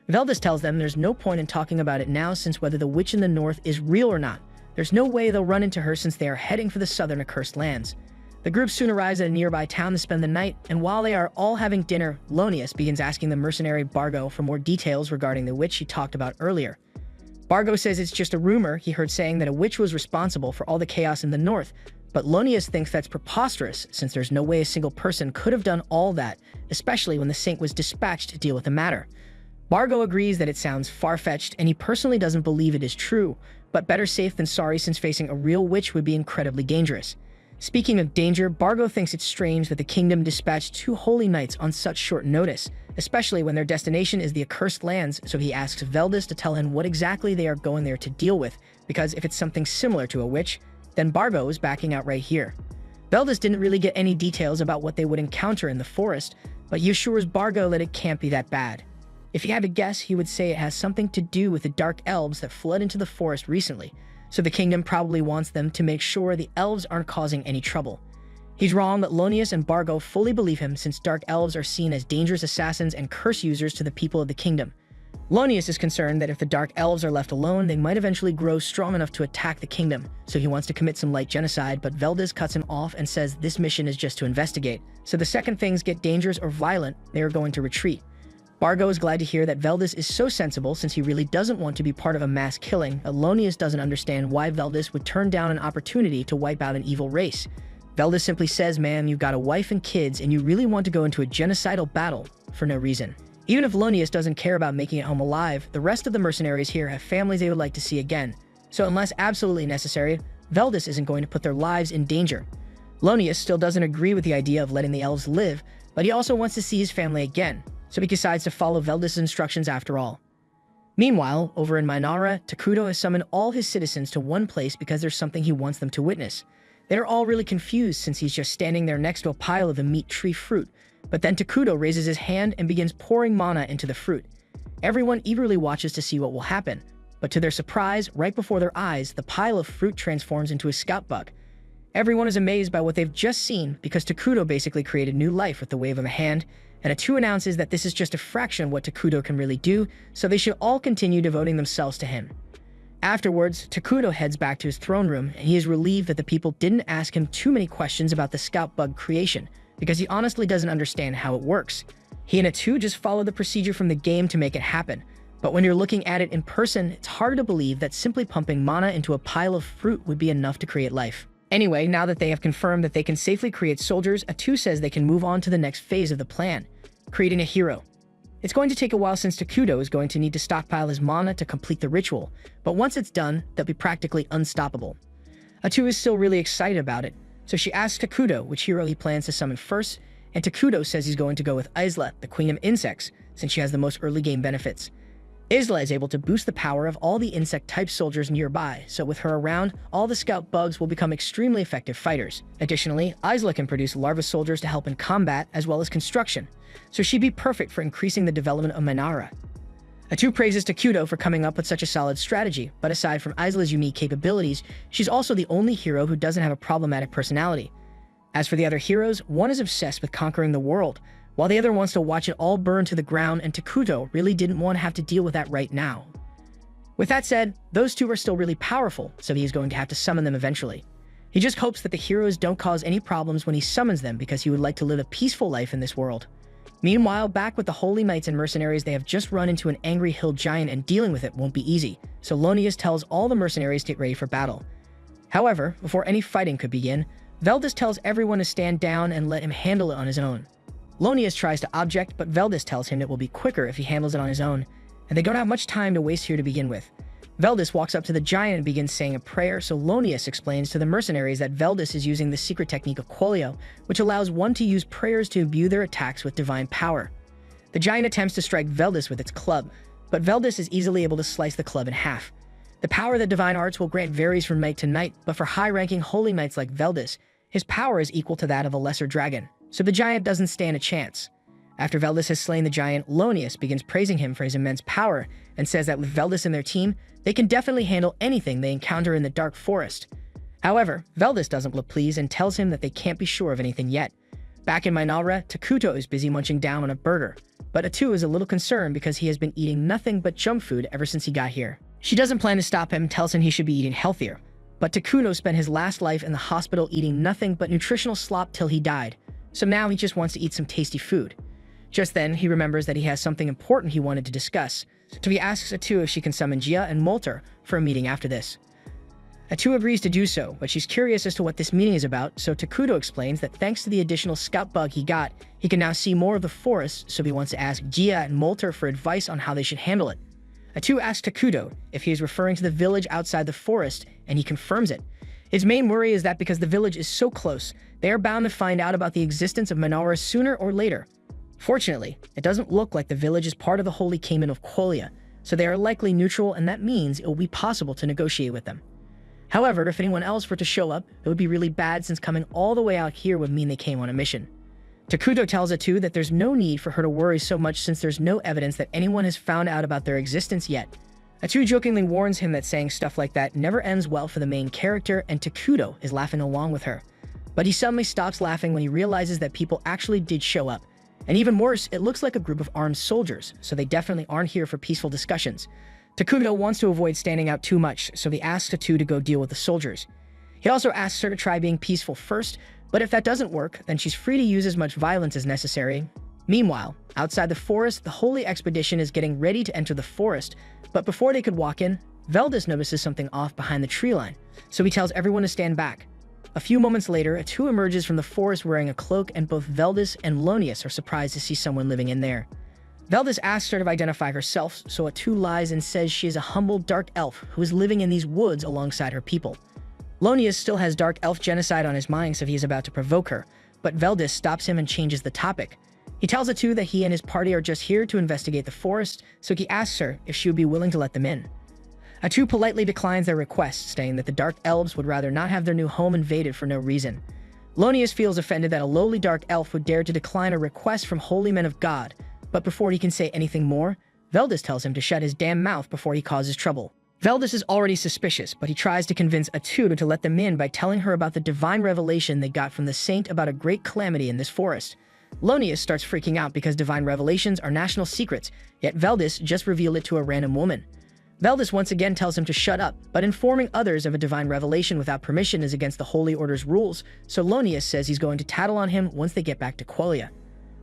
Veldis tells them there's no point in talking about it now since whether the witch in the north is real or not, there's no way they'll run into her since they are heading for the southern accursed lands. The group soon arrives at a nearby town to spend the night, and while they are all having dinner, Lonius begins asking the mercenary Bargo for more details regarding the witch he talked about earlier. Bargo says it's just a rumor he heard saying that a witch was responsible for all the chaos in the north, but Lonius thinks that's preposterous since there's no way a single person could have done all that, especially when the Saint was dispatched to deal with the matter. Bargo agrees that it sounds far-fetched and he personally doesn't believe it is true, but better safe than sorry since facing a real witch would be incredibly dangerous. Speaking of danger, Bargo thinks it's strange that the kingdom dispatched 2 holy knights on such short notice, especially when their destination is the accursed lands, so he asks Veldis to tell him what exactly they are going there to deal with, because if it's something similar to a witch, then Bargo is backing out right here. Veldis didn't really get any details about what they would encounter in the forest, but he assures Bargo that it can't be that bad. If he had to guess, he would say it has something to do with the dark elves that fled into the forest recently, so the kingdom probably wants them to make sure the elves aren't causing any trouble. He's wrong that Lonius and Bargo fully believe him since dark elves are seen as dangerous assassins and curse users to the people of the kingdom. Lonius is concerned that if the dark elves are left alone, they might eventually grow strong enough to attack the kingdom, so he wants to commit some light genocide, but Veldis cuts him off and says this mission is just to investigate, so the second things get dangerous or violent, they are going to retreat. Bargo is glad to hear that Veldis is so sensible since he really doesn't want to be part of a mass killing, but Lonius doesn't understand why Veldis would turn down an opportunity to wipe out an evil race. Veldis simply says, "Ma'am, you've got a wife and kids and you really want to go into a genocidal battle for no reason." Even if Lonius doesn't care about making it home alive, the rest of the mercenaries here have families they would like to see again. So unless absolutely necessary, Veldis isn't going to put their lives in danger. Lonius still doesn't agree with the idea of letting the elves live, but he also wants to see his family again, so he decides to follow Veldis' instructions after all. Meanwhile, over in Minara, Takuto has summoned all his citizens to one place because there's something he wants them to witness. They're all really confused since he's just standing there next to a pile of the meat tree fruit. But then Takuto raises his hand and begins pouring mana into the fruit. Everyone eagerly watches to see what will happen, but to their surprise, right before their eyes, the pile of fruit transforms into a scout bug. Everyone is amazed by what they've just seen because Takuto basically created new life with the wave of a hand, and Atu announces that this is just a fraction of what Takuto can really do, so they should all continue devoting themselves to him. Afterwards, Takuto heads back to his throne room, and he is relieved that the people didn't ask him too many questions about the scout bug creation, because he honestly doesn't understand how it works. He and Atu just follow the procedure from the game to make it happen, but when you're looking at it in person, it's hard to believe that simply pumping mana into a pile of fruit would be enough to create life. Anyway, now that they have confirmed that they can safely create soldiers, Atu says they can move on to the next phase of the plan, creating a hero. It's going to take a while since Takuto is going to need to stockpile his mana to complete the ritual, but once it's done, they'll be practically unstoppable. Atu is still really excited about it, so she asks Takuto which hero he plans to summon first, and Takuto says he's going to go with Isla, the Queen of Insects, since she has the most early game benefits. Isla is able to boost the power of all the insect-type soldiers nearby, so with her around, all the scout bugs will become extremely effective fighters. Additionally, Isla can produce larva soldiers to help in combat as well as construction, so she'd be perfect for increasing the development of Minara. Atu praises Takuto for coming up with such a solid strategy, but aside from Isla's unique capabilities, she's also the only hero who doesn't have a problematic personality. As for the other heroes, one is obsessed with conquering the world, while the other wants to watch it all burn to the ground, and Takuto really didn't want to have to deal with that right now. With that said, those two are still really powerful, so he is going to have to summon them eventually. He just hopes that the heroes don't cause any problems when he summons them because he would like to live a peaceful life in this world. Meanwhile, back with the Holy Knights and mercenaries, they have just run into an angry hill giant and dealing with it won't be easy, so Lonius tells all the mercenaries to get ready for battle. However, before any fighting could begin, Veldis tells everyone to stand down and let him handle it on his own. Lonius tries to object, but Veldis tells him it will be quicker if he handles it on his own, and they don't have much time to waste here to begin with. Veldis walks up to the giant and begins saying a prayer, so Lonius explains to the mercenaries that Veldis is using the secret technique of Quolio, which allows one to use prayers to imbue their attacks with divine power. The giant attempts to strike Veldis with its club, but Veldis is easily able to slice the club in half. The power that divine arts will grant varies from knight to knight, but for high-ranking holy knights like Veldis, his power is equal to that of a lesser dragon, so the giant doesn't stand a chance. After Veldis has slain the giant, Lonius begins praising him for his immense power and says that with Veldis in their team, they can definitely handle anything they encounter in the dark forest. However, Veldis doesn't look pleased and tells him that they can't be sure of anything yet. Back in Minara, Takuto is busy munching down on a burger, but Atu is a little concerned because he has been eating nothing but junk food ever since he got here. She doesn't plan to stop him and tells him he should be eating healthier, but Takuto spent his last life in the hospital eating nothing but nutritional slop till he died, so now he just wants to eat some tasty food. Just then, he remembers that he has something important he wanted to discuss, so he asks Atu if she can summon Gia and Molter for a meeting after this. Atu agrees to do so, but she's curious as to what this meeting is about, so Takuto explains that thanks to the additional scout bug he got, he can now see more of the forest, so he wants to ask Gia and Molter for advice on how they should handle it. Atu asks Takuto if he is referring to the village outside the forest, and he confirms it. His main worry is that because the village is so close, they are bound to find out about the existence of Minara sooner or later. Fortunately, it doesn't look like the village is part of the Holy Cayman of Quolia, so they are likely neutral, and that means it will be possible to negotiate with them. However, if anyone else were to show up, it would be really bad since coming all the way out here would mean they came on a mission. Takuto tells Atu that there's no need for her to worry so much since there's no evidence that anyone has found out about their existence yet. Atu jokingly warns him that saying stuff like that never ends well for the main character, and Takuto is laughing along with her. But he suddenly stops laughing when he realizes that people actually did show up. And even worse, it looks like a group of armed soldiers, so they definitely aren't here for peaceful discussions. Takuto wants to avoid standing out too much, so he asks Atu to go deal with the soldiers. He also asks her to try being peaceful first, but if that doesn't work, then she's free to use as much violence as necessary. Meanwhile, outside the forest, the Holy Expedition is getting ready to enter the forest, but before they could walk in, Veldis notices something off behind the tree line, so he tells everyone to stand back. A few moments later, Atu emerges from the forest wearing a cloak, and both Veldis and Lonius are surprised to see someone living in there. Veldis asks her to identify herself, so Atu lies and says she is a humble dark elf who is living in these woods alongside her people. Lonius still has dark elf genocide on his mind, so he is about to provoke her, but Veldis stops him and changes the topic. He tells Atu that he and his party are just here to investigate the forest, so he asks her if she would be willing to let them in. Atu politely declines their request, saying that the Dark Elves would rather not have their new home invaded for no reason. Lonius feels offended that a lowly Dark Elf would dare to decline a request from holy men of God, but before he can say anything more, Veldis tells him to shut his damn mouth before he causes trouble. Veldis is already suspicious, but he tries to convince Atu to let them in by telling her about the divine revelation they got from the saint about a great calamity in this forest. Lonius starts freaking out because divine revelations are national secrets, yet Veldis just revealed it to a random woman. Veldis once again tells him to shut up, but informing others of a divine revelation without permission is against the Holy Order's rules, so Lonius says he's going to tattle on him once they get back to Quelia.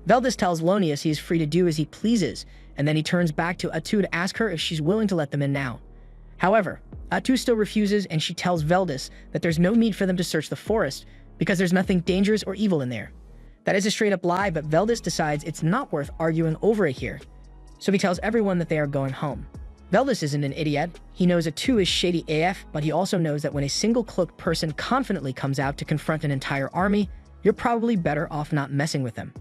Veldis tells Lonius he is free to do as he pleases, and then he turns back to Atu to ask her if she's willing to let them in now. However, Atu still refuses, and she tells Veldis that there's no need for them to search the forest because there's nothing dangerous or evil in there. That is a straight-up lie, but Veldis decides it's not worth arguing over it here, so he tells everyone that they are going home. Veldis isn't an idiot. He knows Atu is shady AF, but he also knows that when a single cloaked person confidently comes out to confront an entire army, you're probably better off not messing with them.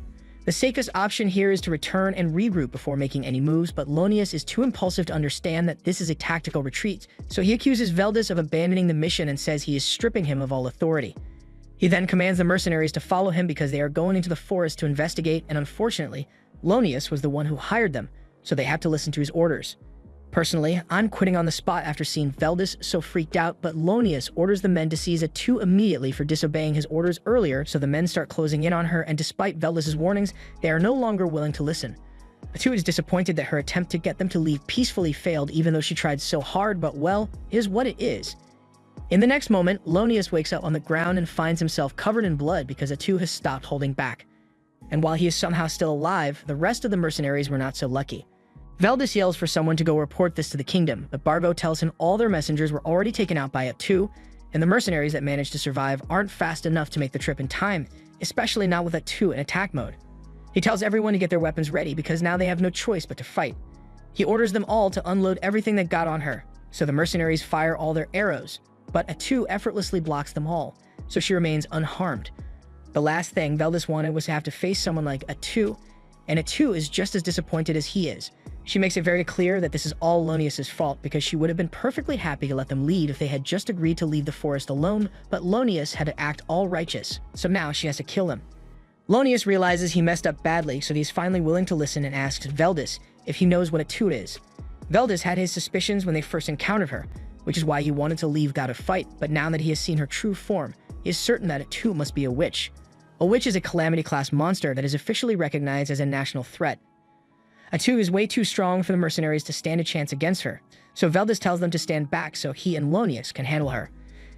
The safest option here is to return and regroup before making any moves, but Lonius is too impulsive to understand that this is a tactical retreat, so he accuses Veldis of abandoning the mission and says he is stripping him of all authority. He then commands the mercenaries to follow him because they are going into the forest to investigate, and unfortunately, Lonius was the one who hired them, so they have to listen to his orders. Personally, I'm quitting on the spot after seeing Veldis so freaked out, but Lonius orders the men to seize Atu immediately for disobeying his orders earlier, so the men start closing in on her, and despite Veldis' warnings, they are no longer willing to listen. Atu is disappointed that her attempt to get them to leave peacefully failed even though she tried so hard, but well, it is what it is. In the next moment, Lonius wakes up on the ground and finds himself covered in blood because Atu has stopped holding back. And while he is somehow still alive, the rest of the mercenaries were not so lucky. Veldis yells for someone to go report this to the kingdom, but Bargo tells him all their messengers were already taken out by Atu, and the mercenaries that managed to survive aren't fast enough to make the trip in time, especially not with Atu in attack mode. He tells everyone to get their weapons ready because now they have no choice but to fight. He orders them all to unload everything that got on her, so the mercenaries fire all their arrows, but Atu effortlessly blocks them all, so she remains unharmed. The last thing Veldis wanted was to have to face someone like Atu, and Atu is just as disappointed as he is. She makes it very clear that this is all Lonius' fault because she would have been perfectly happy to let them lead if they had just agreed to leave the forest alone, but Lonius had to act all righteous, so now she has to kill him. Lonius realizes he messed up badly, so he's finally willing to listen and asks Veldis if he knows what Atu is. Veldis had his suspicions when they first encountered her, which is why he wanted to leave God of Fight, but now that he has seen her true form, he is certain that Atu must be a witch. A witch is a Calamity-class monster that is officially recognized as a national threat. Atu is way too strong for the mercenaries to stand a chance against her, so Veldis tells them to stand back so he and Lonius can handle her.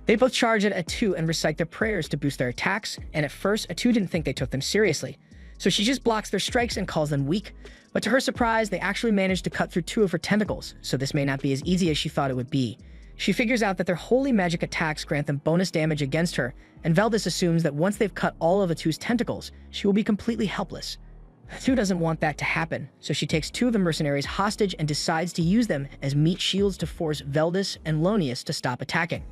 They both charge at Atu and recite their prayers to boost their attacks, and at first, Atu didn't think they took them seriously, so she just blocks their strikes and calls them weak, but to her surprise, they actually managed to cut through 2 of her tentacles, so this may not be as easy as she thought it would be. She figures out that their holy magic attacks grant them bonus damage against her, and Veldis assumes that once they've cut all of Atu's tentacles, she will be completely helpless. Atu doesn't want that to happen, so she takes 2 of the mercenaries hostage and decides to use them as meat shields to force Veldis and Lonius to stop attacking.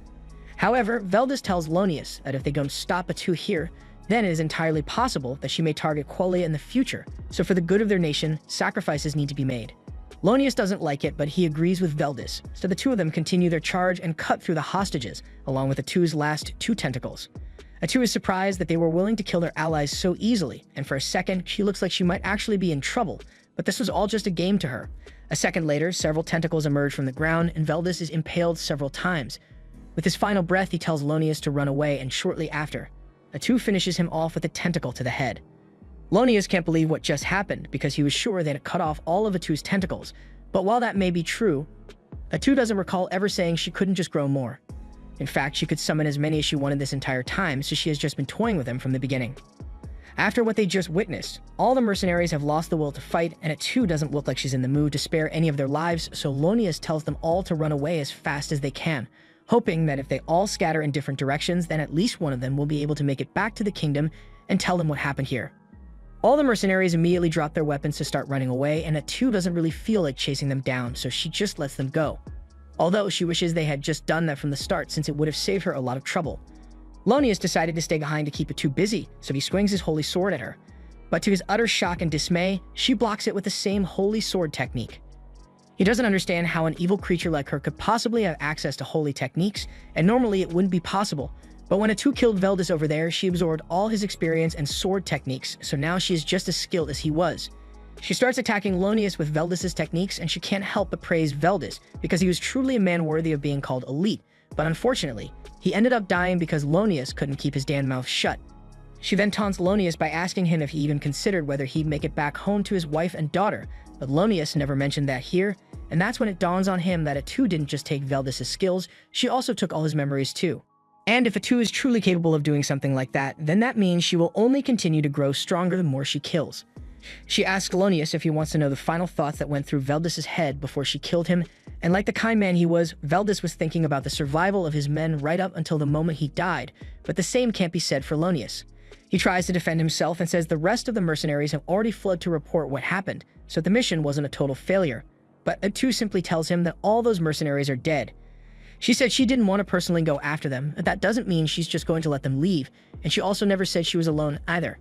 However, Veldis tells Lonius that if they don't stop Atu here, then it is entirely possible that she may target Quelia in the future, so for the good of their nation, sacrifices need to be made. Lonius doesn't like it, but he agrees with Veldis, so the 2 of them continue their charge and cut through the hostages, along with Atu's last 2 tentacles. Atu is surprised that they were willing to kill their allies so easily, and for a second, she looks like she might actually be in trouble, but this was all just a game to her. A second later, several tentacles emerge from the ground, and Veldis is impaled several times. With his final breath, he tells Lonius to run away, and shortly after, Atu finishes him off with a tentacle to the head. Lonius can't believe what just happened because he was sure they had cut off all of Atu's tentacles, but while that may be true, Atu doesn't recall ever saying she couldn't just grow more. In fact, she could summon as many as she wanted this entire time, so she has just been toying with them from the beginning. After what they just witnessed, all the mercenaries have lost the will to fight, and Atu doesn't look like she's in the mood to spare any of their lives, so Lonius tells them all to run away as fast as they can, hoping that if they all scatter in different directions, then at least one of them will be able to make it back to the kingdom and tell them what happened here. All the mercenaries immediately drop their weapons to start running away, and Atu doesn't really feel like chasing them down, so she just lets them go. Although she wishes they had just done that from the start since it would have saved her a lot of trouble. Lonius decided to stay behind to keep Atu busy, so he swings his holy sword at her. But to his utter shock and dismay, she blocks it with the same holy sword technique. He doesn't understand how an evil creature like her could possibly have access to holy techniques, and normally it wouldn't be possible. But when Atu killed Veldis over there, she absorbed all his experience and sword techniques, so now she is just as skilled as he was. She starts attacking Lonius with Veldis' techniques, and she can't help but praise Veldis because he was truly a man worthy of being called elite, but unfortunately, he ended up dying because Lonius couldn't keep his damn mouth shut. She then taunts Lonius by asking him if he even considered whether he'd make it back home to his wife and daughter, but Lonius never mentioned that here, and that's when it dawns on him that Atu didn't just take Veldis' skills, she also took all his memories too. And if Atu is truly capable of doing something like that, then that means she will only continue to grow stronger the more she kills. She asks Lonius if he wants to know the final thoughts that went through Veldis' head before she killed him, and like the kind man he was, Veldis was thinking about the survival of his men right up until the moment he died, but the same can't be said for Lonius. He tries to defend himself and says the rest of the mercenaries have already fled to report what happened, so the mission wasn't a total failure. But Atu simply tells him that all those mercenaries are dead. She said she didn't want to personally go after them, but that doesn't mean she's just going to let them leave, and she also never said she was alone either.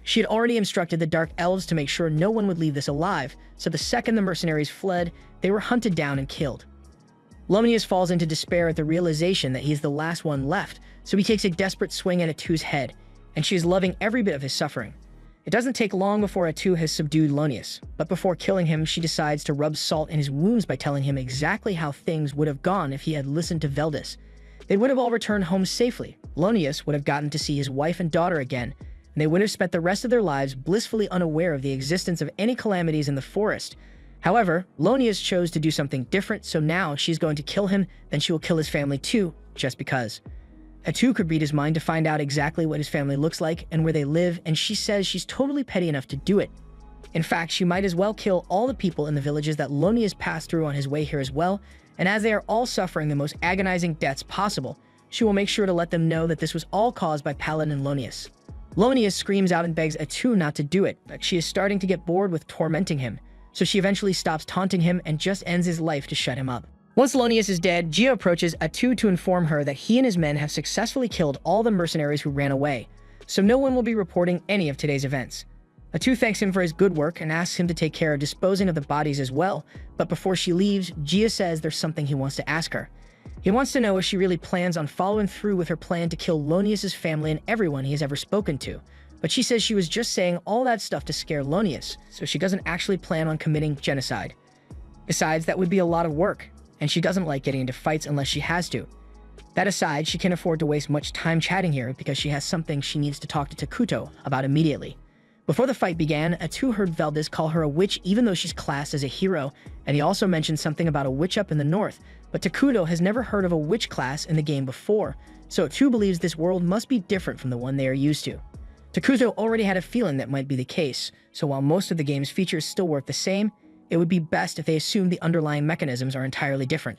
She had already instructed the Dark Elves to make sure no one would leave this alive, so the second the mercenaries fled, they were hunted down and killed. Lonius falls into despair at the realization that he is the last one left, so he takes a desperate swing at Atu's head, and she is loving every bit of his suffering. It doesn't take long before Atu has subdued Lonius, but before killing him, she decides to rub salt in his wounds by telling him exactly how things would have gone if he had listened to Veldis. They would have all returned home safely. Lonius would have gotten to see his wife and daughter again, and they would have spent the rest of their lives blissfully unaware of the existence of any calamities in the forest. However, Lonius chose to do something different, so now she's going to kill him, then she will kill his family too, just because. Atu could read his mind to find out exactly what his family looks like and where they live, and she says she's totally petty enough to do it. In fact, she might as well kill all the people in the villages that Lonius passed through on his way here as well, and as they are all suffering the most agonizing deaths possible, she will make sure to let them know that this was all caused by Paladin Lonius. Lonius screams out and begs Atu not to do it, but she is starting to get bored with tormenting him, so she eventually stops taunting him and just ends his life to shut him up. Once Lonius is dead, Gia approaches Atu to inform her that he and his men have successfully killed all the mercenaries who ran away, so no one will be reporting any of today's events. Atu thanks him for his good work and asks him to take care of disposing of the bodies as well, but before she leaves, Gia says there's something he wants to ask her. He wants to know if she really plans on following through with her plan to kill Lonius' family and everyone he has ever spoken to, but she says she was just saying all that stuff to scare Lonius, so she doesn't actually plan on committing genocide. Besides, that would be a lot of work, and she doesn't like getting into fights unless she has to. That aside, she can't afford to waste much time chatting here because she has something she needs to talk to Takuto about immediately. Before the fight began, Atu heard Veldis call her a witch even though she's classed as a hero, and he also mentioned something about a witch up in the north, but Takuto has never heard of a witch class in the game before, so Atu believes this world must be different from the one they are used to. Takuto already had a feeling that might be the case, so while most of the game's features still work the same, it would be best if they assume the underlying mechanisms are entirely different.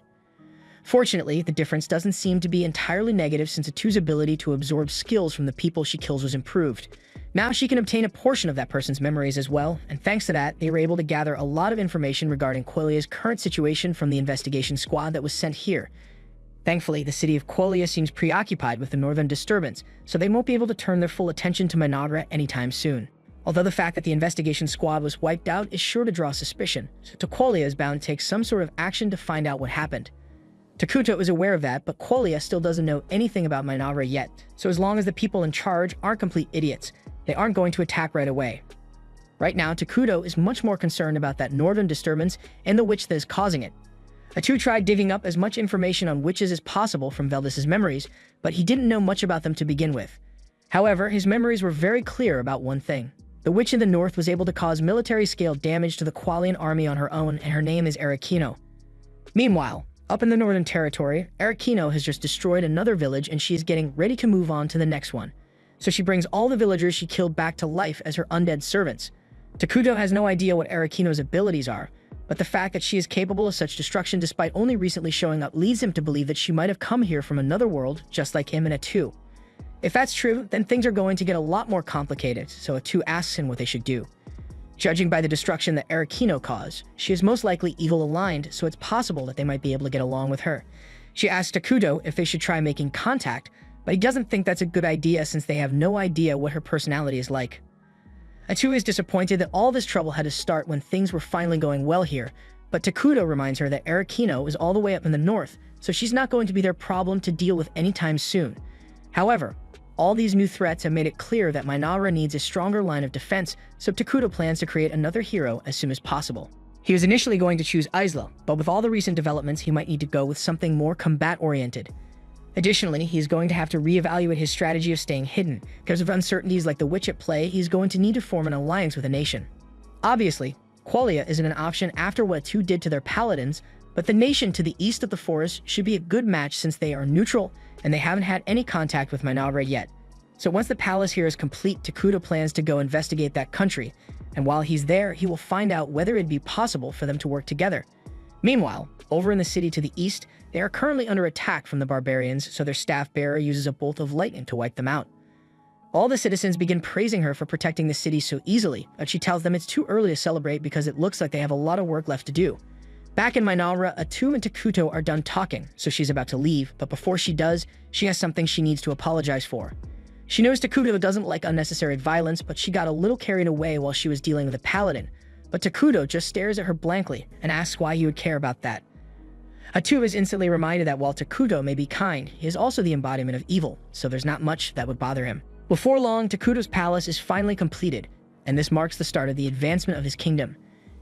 Fortunately, the difference doesn't seem to be entirely negative since Atu's ability to absorb skills from the people she kills was improved. Now she can obtain a portion of that person's memories as well, and thanks to that, they were able to gather a lot of information regarding Quelia's current situation from the investigation squad that was sent here. Thankfully, the city of Quelia seems preoccupied with the northern disturbance, so they won't be able to turn their full attention to Minadra anytime soon. Although the fact that the investigation squad was wiped out is sure to draw suspicion, so Quelia is bound to take some sort of action to find out what happened. Takuto is aware of that, but Quelia still doesn't know anything about Minadra yet, so as long as the people in charge aren't complete idiots, they aren't going to attack right away. Right now, Takuto is much more concerned about that northern disturbance and the witch that is causing it. Atu tried digging up as much information on witches as possible from Veldis' memories, but he didn't know much about them to begin with. However, his memories were very clear about one thing. The witch in the north was able to cause military-scale damage to the Qualian army on her own, and her name is Arikino. Meanwhile, up in the Northern Territory, Arikino has just destroyed another village and she is getting ready to move on to the next one. So she brings all the villagers she killed back to life as her undead servants. Takuto has no idea what Arikino's abilities are, but the fact that she is capable of such destruction despite only recently showing up leads him to believe that she might have come here from another world just like him and Atu. If that's true, then things are going to get a lot more complicated, so Atu asks him what they should do. Judging by the destruction that Arikino caused, she is most likely evil-aligned, so it's possible that they might be able to get along with her. She asks Takuto if they should try making contact, but he doesn't think that's a good idea since they have no idea what her personality is like. Atu is disappointed that all this trouble had to start when things were finally going well here, but Takuto reminds her that Arikino is all the way up in the north, so she's not going to be their problem to deal with anytime soon. However, all these new threats have made it clear that Minadra needs a stronger line of defense, so Takuto plans to create another hero as soon as possible. He was initially going to choose Isla, but with all the recent developments, he might need to go with something more combat-oriented. Additionally, he's going to have to reevaluate his strategy of staying hidden. Because of uncertainties like the witch at play, he's going to need to form an alliance with a nation. Obviously, Qualia isn't an option after what Atu did to their paladins, but the nation to the east of the forest should be a good match since they are neutral and they haven't had any contact with Minara yet. So once the palace here is complete, Takuto plans to go investigate that country, and while he's there, he will find out whether it'd be possible for them to work together. Meanwhile, over in the city to the east, they are currently under attack from the barbarians, so their staff bearer uses a bolt of lightning to wipe them out. All the citizens begin praising her for protecting the city so easily, but she tells them it's too early to celebrate because it looks like they have a lot of work left to do. Back in Minara, Atu and Takuto are done talking, so she's about to leave, but before she does, she has something she needs to apologize for. She knows Takuto doesn't like unnecessary violence, but she got a little carried away while she was dealing with a paladin. But Takuto just stares at her blankly and asks why he would care about that. Atu is instantly reminded that while Takuto may be kind, he is also the embodiment of evil, so there's not much that would bother him. Before long, Takuto's palace is finally completed, and this marks the start of the advancement of his kingdom.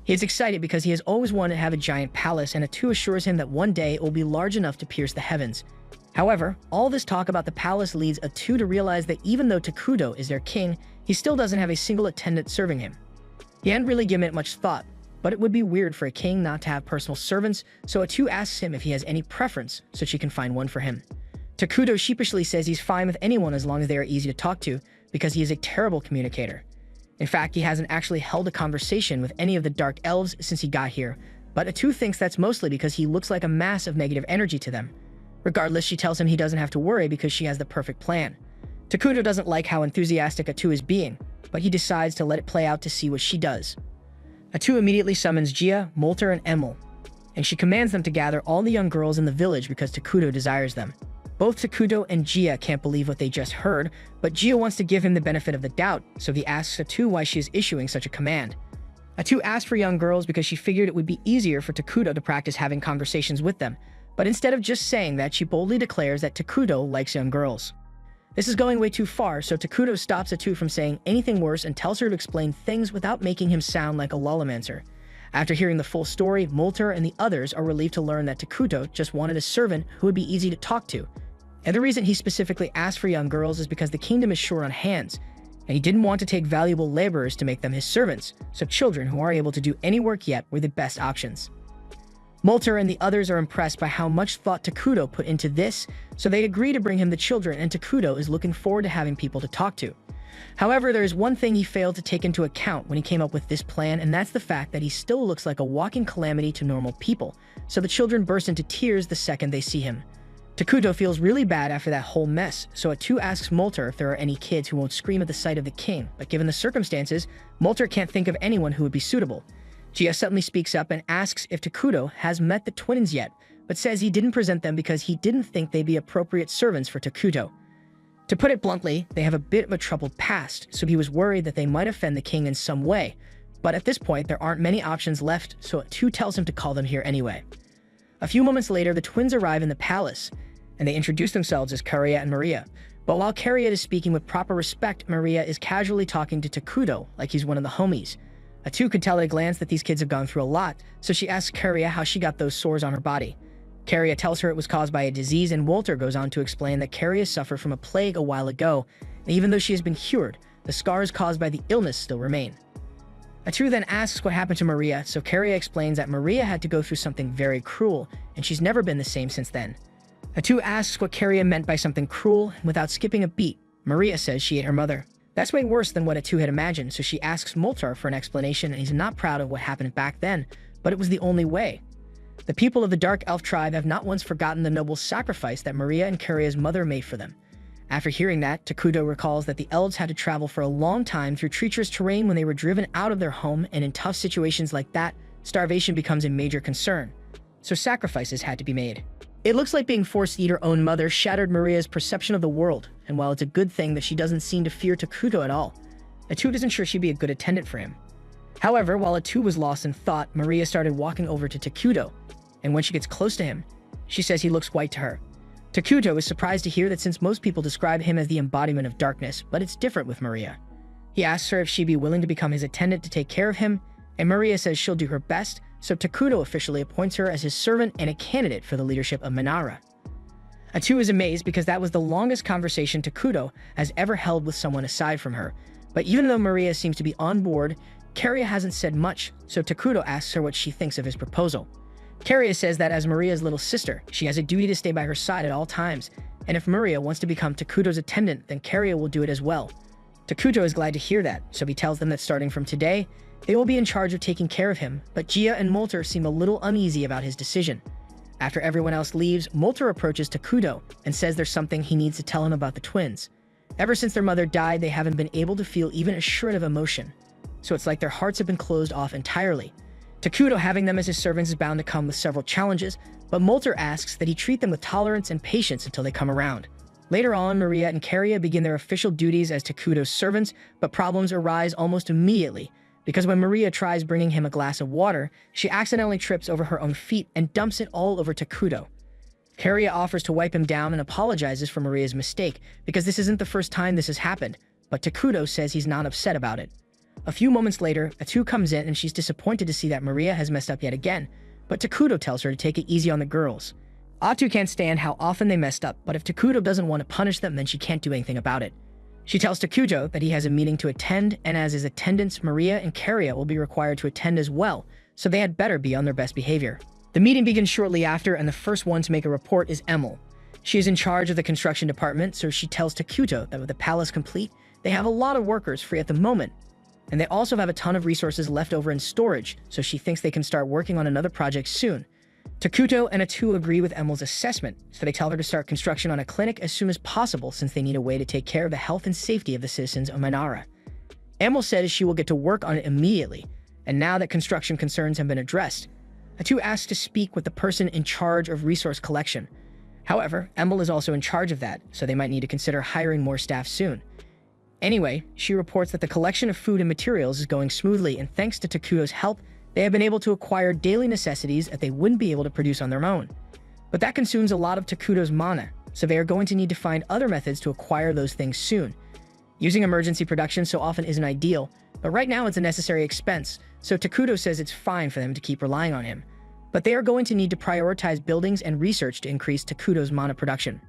He is excited because he has always wanted to have a giant palace, and Atu assures him that one day it will be large enough to pierce the heavens. However, all this talk about the palace leads Atu to realize that even though Takuto is their king, he still doesn't have a single attendant serving him. He hadn't really given it much thought, but it would be weird for a king not to have personal servants, so Atu asks him if he has any preference so she can find one for him. Takuto sheepishly says he's fine with anyone as long as they are easy to talk to, because he is a terrible communicator. In fact, he hasn't actually held a conversation with any of the Dark Elves since he got here, but Atu thinks that's mostly because he looks like a mass of negative energy to them. Regardless, she tells him he doesn't have to worry because she has the perfect plan. Takuto doesn't like how enthusiastic Atu is being, but he decides to let it play out to see what she does. Atu immediately summons Gia, Molter, and Emil, and she commands them to gather all the young girls in the village because Takuto desires them. Both Takuto and Gia can't believe what they just heard, but Gia wants to give him the benefit of the doubt, so he asks Atu why she is issuing such a command. Atu asked for young girls because she figured it would be easier for Takuto to practice having conversations with them, but instead of just saying that, she boldly declares that Takuto likes young girls. This is going way too far, so Takuto stops Atu from saying anything worse and tells her to explain things without making him sound like a lullamancer. After hearing the full story, Molter and the others are relieved to learn that Takuto just wanted a servant who would be easy to talk to. And the reason he specifically asked for young girls is because the kingdom is short on hands, and he didn't want to take valuable laborers to make them his servants, so children who aren't able to do any work yet were the best options. Molter and the others are impressed by how much thought Takuto put into this, so they agree to bring him the children, and Takuto is looking forward to having people to talk to. However, there is one thing he failed to take into account when he came up with this plan, and that's the fact that he still looks like a walking calamity to normal people, so the children burst into tears the second they see him. Takuto feels really bad after that whole mess, so Atu asks Molter if there are any kids who won't scream at the sight of the king, but given the circumstances, Molter can't think of anyone who would be suitable. Gia suddenly speaks up and asks if Takuto has met the twins yet, but says he didn't present them because he didn't think they'd be appropriate servants for Takuto. To put it bluntly, they have a bit of a troubled past, so he was worried that they might offend the king in some way, but at this point there aren't many options left, so Atu tells him to call them here anyway. A few moments later, the twins arrive in the palace, and they introduce themselves as Karia and Maria. But while Karia is speaking with proper respect, Maria is casually talking to Takuto like he's one of the homies. Atu could tell at a glance that these kids have gone through a lot, so she asks Karia how she got those sores on her body. Karia tells her it was caused by a disease, and Walter goes on to explain that Karia suffered from a plague a while ago, and even though she has been cured, the scars caused by the illness still remain. Atu then asks what happened to Maria, so Karia explains that Maria had to go through something very cruel, and she's never been the same since then. Atu asks what Karia meant by something cruel, and without skipping a beat, Maria says she ate her mother. That's way worse than what Atu had imagined, so she asks Moltar for an explanation, and he's not proud of what happened back then, but it was the only way. The people of the Dark Elf tribe have not once forgotten the noble sacrifice that Maria and Karia's mother made for them. After hearing that, Takuto recalls that the elves had to travel for a long time through treacherous terrain when they were driven out of their home, and in tough situations like that, starvation becomes a major concern. So sacrifices had to be made. It looks like being forced to eat her own mother shattered Maria's perception of the world, and while it's a good thing that she doesn't seem to fear Takuto at all, Atu isn't sure she'd be a good attendant for him. However, while Atu was lost in thought, Maria started walking over to Takuto, and when she gets close to him, she says he looks white to her. Takuto is surprised to hear that since most people describe him as the embodiment of darkness, but it's different with Maria. He asks her if she'd be willing to become his attendant to take care of him, and Maria says she'll do her best, so Takuto officially appoints her as his servant and a candidate for the leadership of Minara. Atu is amazed because that was the longest conversation Takuto has ever held with someone aside from her, but even though Maria seems to be on board, Carria hasn't said much, so Takuto asks her what she thinks of his proposal. Carria says that as Maria's little sister, she has a duty to stay by her side at all times, and if Maria wants to become Takuto's attendant, then Carria will do it as well. Takuto is glad to hear that, so he tells them that starting from today, they will be in charge of taking care of him, but Gia and Molter seem a little uneasy about his decision. After everyone else leaves, Molter approaches Takuto and says there's something he needs to tell him about the twins. Ever since their mother died, they haven't been able to feel even a shred of emotion, so it's like their hearts have been closed off entirely. Takuto, having them as his servants, is bound to come with several challenges, but Molter asks that he treat them with tolerance and patience until they come around. Later on, Maria and Carria begin their official duties as Takuto's servants, but problems arise almost immediately, because when Maria tries bringing him a glass of water, she accidentally trips over her own feet and dumps it all over Takuto. Carria offers to wipe him down and apologizes for Maria's mistake, because this isn't the first time this has happened, but Takuto says he's not upset about it. A few moments later, Atu comes in and she's disappointed to see that Maria has messed up yet again, but Takuto tells her to take it easy on the girls. Atu can't stand how often they messed up, but if Takuto doesn't want to punish them, then she can't do anything about it. She tells Takuto that he has a meeting to attend, and as his attendants, Maria and Carria will be required to attend as well, so they had better be on their best behavior. The meeting begins shortly after, and the first one to make a report is Emil. She is in charge of the construction department, so she tells Takuto that with the palace complete, they have a lot of workers free at the moment, and they also have a ton of resources left over in storage, so she thinks they can start working on another project soon. Takuto and Atu agree with Emil's assessment, so they tell her to start construction on a clinic as soon as possible since they need a way to take care of the health and safety of the citizens of Minara. Emil says she will get to work on it immediately, and now that construction concerns have been addressed, Atu asks to speak with the person in charge of resource collection. However, Emil is also in charge of that, so they might need to consider hiring more staff soon. Anyway, she reports that the collection of food and materials is going smoothly, and thanks to Takuto's help, they have been able to acquire daily necessities that they wouldn't be able to produce on their own. But that consumes a lot of Takuto's mana, so they are going to need to find other methods to acquire those things soon. Using emergency production so often isn't ideal, but right now it's a necessary expense, so Takuto says it's fine for them to keep relying on him. But they are going to need to prioritize buildings and research to increase Takuto's mana production.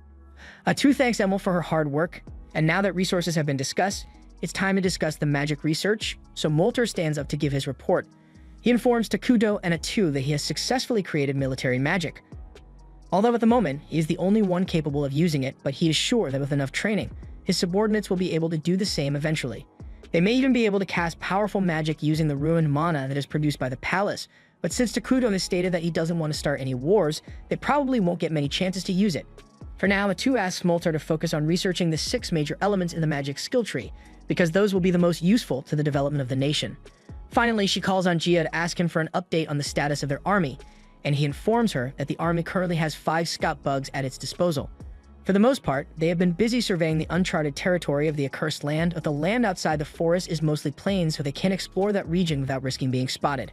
Atu thanks Emil for her hard work, and now that resources have been discussed, it's time to discuss the magic research, so Molter stands up to give his report. He informs Takuto and Atu that he has successfully created military magic. Although at the moment, he is the only one capable of using it, but he is sure that with enough training, his subordinates will be able to do the same eventually. They may even be able to cast powerful magic using the ruined mana that is produced by the palace, but since Takuto has stated that he doesn't want to start any wars, they probably won't get many chances to use it. For now, Atu asks Molter to focus on researching the 6 major elements in the magic skill tree, because those will be the most useful to the development of the nation. Finally, she calls on Gia to ask him for an update on the status of their army, and he informs her that the army currently has 5 scout bugs at its disposal. For the most part, they have been busy surveying the uncharted territory of the accursed land, but the land outside the forest is mostly plain, so they can't explore that region without risking being spotted.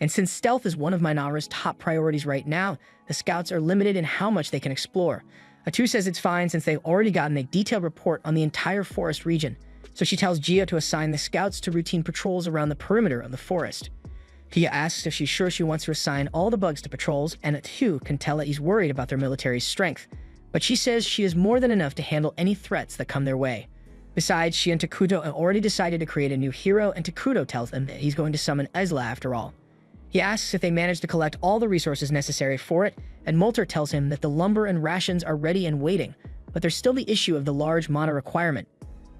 And since stealth is one of Minara's top priorities right now, the scouts are limited in how much they can explore. Atu says it's fine since they've already gotten a detailed report on the entire forest region, so she tells Gia to assign the scouts to routine patrols around the perimeter of the forest. Gia asks if she's sure she wants to assign all the bugs to patrols, and Atu can tell that he's worried about their military strength, but she says she is more than enough to handle any threats that come their way. Besides, she and Takuto have already decided to create a new hero, and Takuto tells them that he's going to summon Ezla after all. He asks if they managed to collect all the resources necessary for it, and Molter tells him that the lumber and rations are ready and waiting, but there's still the issue of the large mana requirement.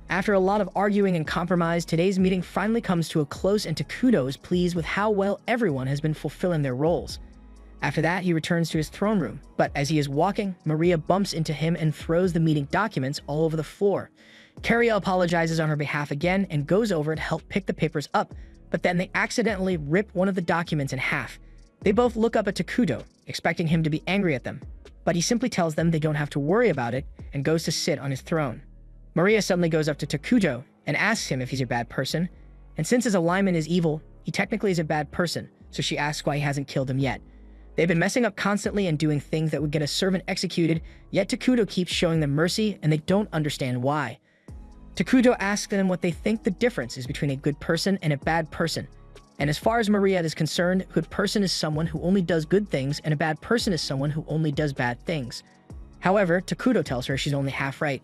After a lot of arguing and compromise, today's meeting finally comes to a close, and Takuto is pleased with how well everyone has been fulfilling their roles. After that, he returns to his throne room, but as he is walking, Maria bumps into him and throws the meeting documents all over the floor. Carria apologizes on her behalf again and goes over to help pick the papers up, but then they accidentally rip one of the documents in half. They both look up at Takuto, expecting him to be angry at them, but he simply tells them they don't have to worry about it and goes to sit on his throne. Maria suddenly goes up to Takuto and asks him if he's a bad person, and since his alignment is evil, he technically is a bad person, so she asks why he hasn't killed him yet. They've been messing up constantly and doing things that would get a servant executed, yet Takuto keeps showing them mercy and they don't understand why. Takuto asks them what they think the difference is between a good person and a bad person. And as far as Maria is concerned, a good person is someone who only does good things and a bad person is someone who only does bad things. However, Takuto tells her she's only half right.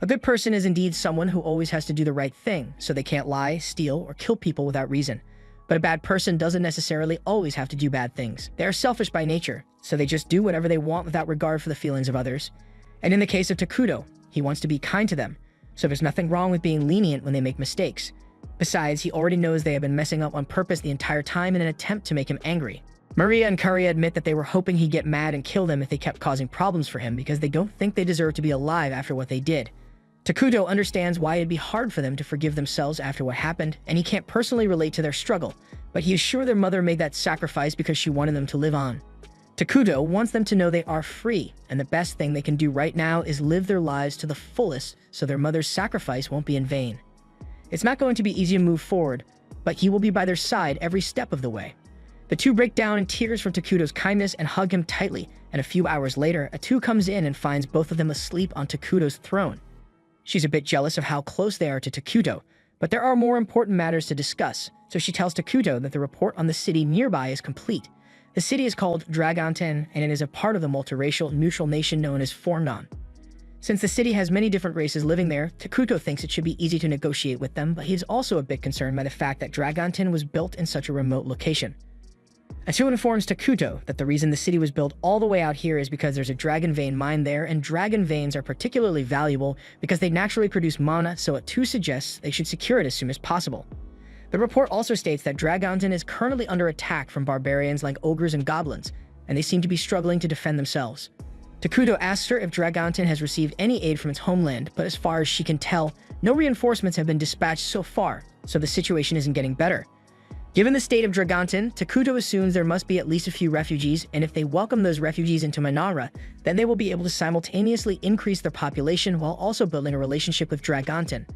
A good person is indeed someone who always has to do the right thing, so they can't lie, steal, or kill people without reason. But a bad person doesn't necessarily always have to do bad things. They are selfish by nature, so they just do whatever they want without regard for the feelings of others. And in the case of Takuto, he wants to be kind to them, so there's nothing wrong with being lenient when they make mistakes. Besides, he already knows they have been messing up on purpose the entire time in an attempt to make him angry. Maria and Karia admit that they were hoping he'd get mad and kill them if they kept causing problems for him because they don't think they deserve to be alive after what they did. Takuto understands why it'd be hard for them to forgive themselves after what happened, and he can't personally relate to their struggle, but he is sure their mother made that sacrifice because she wanted them to live on. Takuto wants them to know they are free, and the best thing they can do right now is live their lives to the fullest so their mother's sacrifice won't be in vain. It's not going to be easy to move forward, but he will be by their side every step of the way. The two break down in tears from Takuto's kindness and hug him tightly, and a few hours later, Atu comes in and finds both of them asleep on Takuto's throne. She's a bit jealous of how close they are to Takuto, but there are more important matters to discuss, so she tells Takuto that the report on the city nearby is complete. The city is called Dragonten, and it is a part of the multiracial neutral nation known as Fornon. Since the city has many different races living there, Takuto thinks it should be easy to negotiate with them, but he is also a bit concerned by the fact that Dragonten was built in such a remote location. Atu informs Takuto that the reason the city was built all the way out here is because there's a dragon vein mine there, and dragon veins are particularly valuable because they naturally produce mana, so Atu suggests they should secure it as soon as possible. The report also states that Dragonten is currently under attack from barbarians like ogres and goblins, and they seem to be struggling to defend themselves. Takuto asks her if Dragonten has received any aid from its homeland, but as far as she can tell, no reinforcements have been dispatched so far, so the situation isn't getting better. Given the state of Dragonten, Takuto assumes there must be at least a few refugees, and if they welcome those refugees into Minara, then they will be able to simultaneously increase their population while also building a relationship with Dragonten.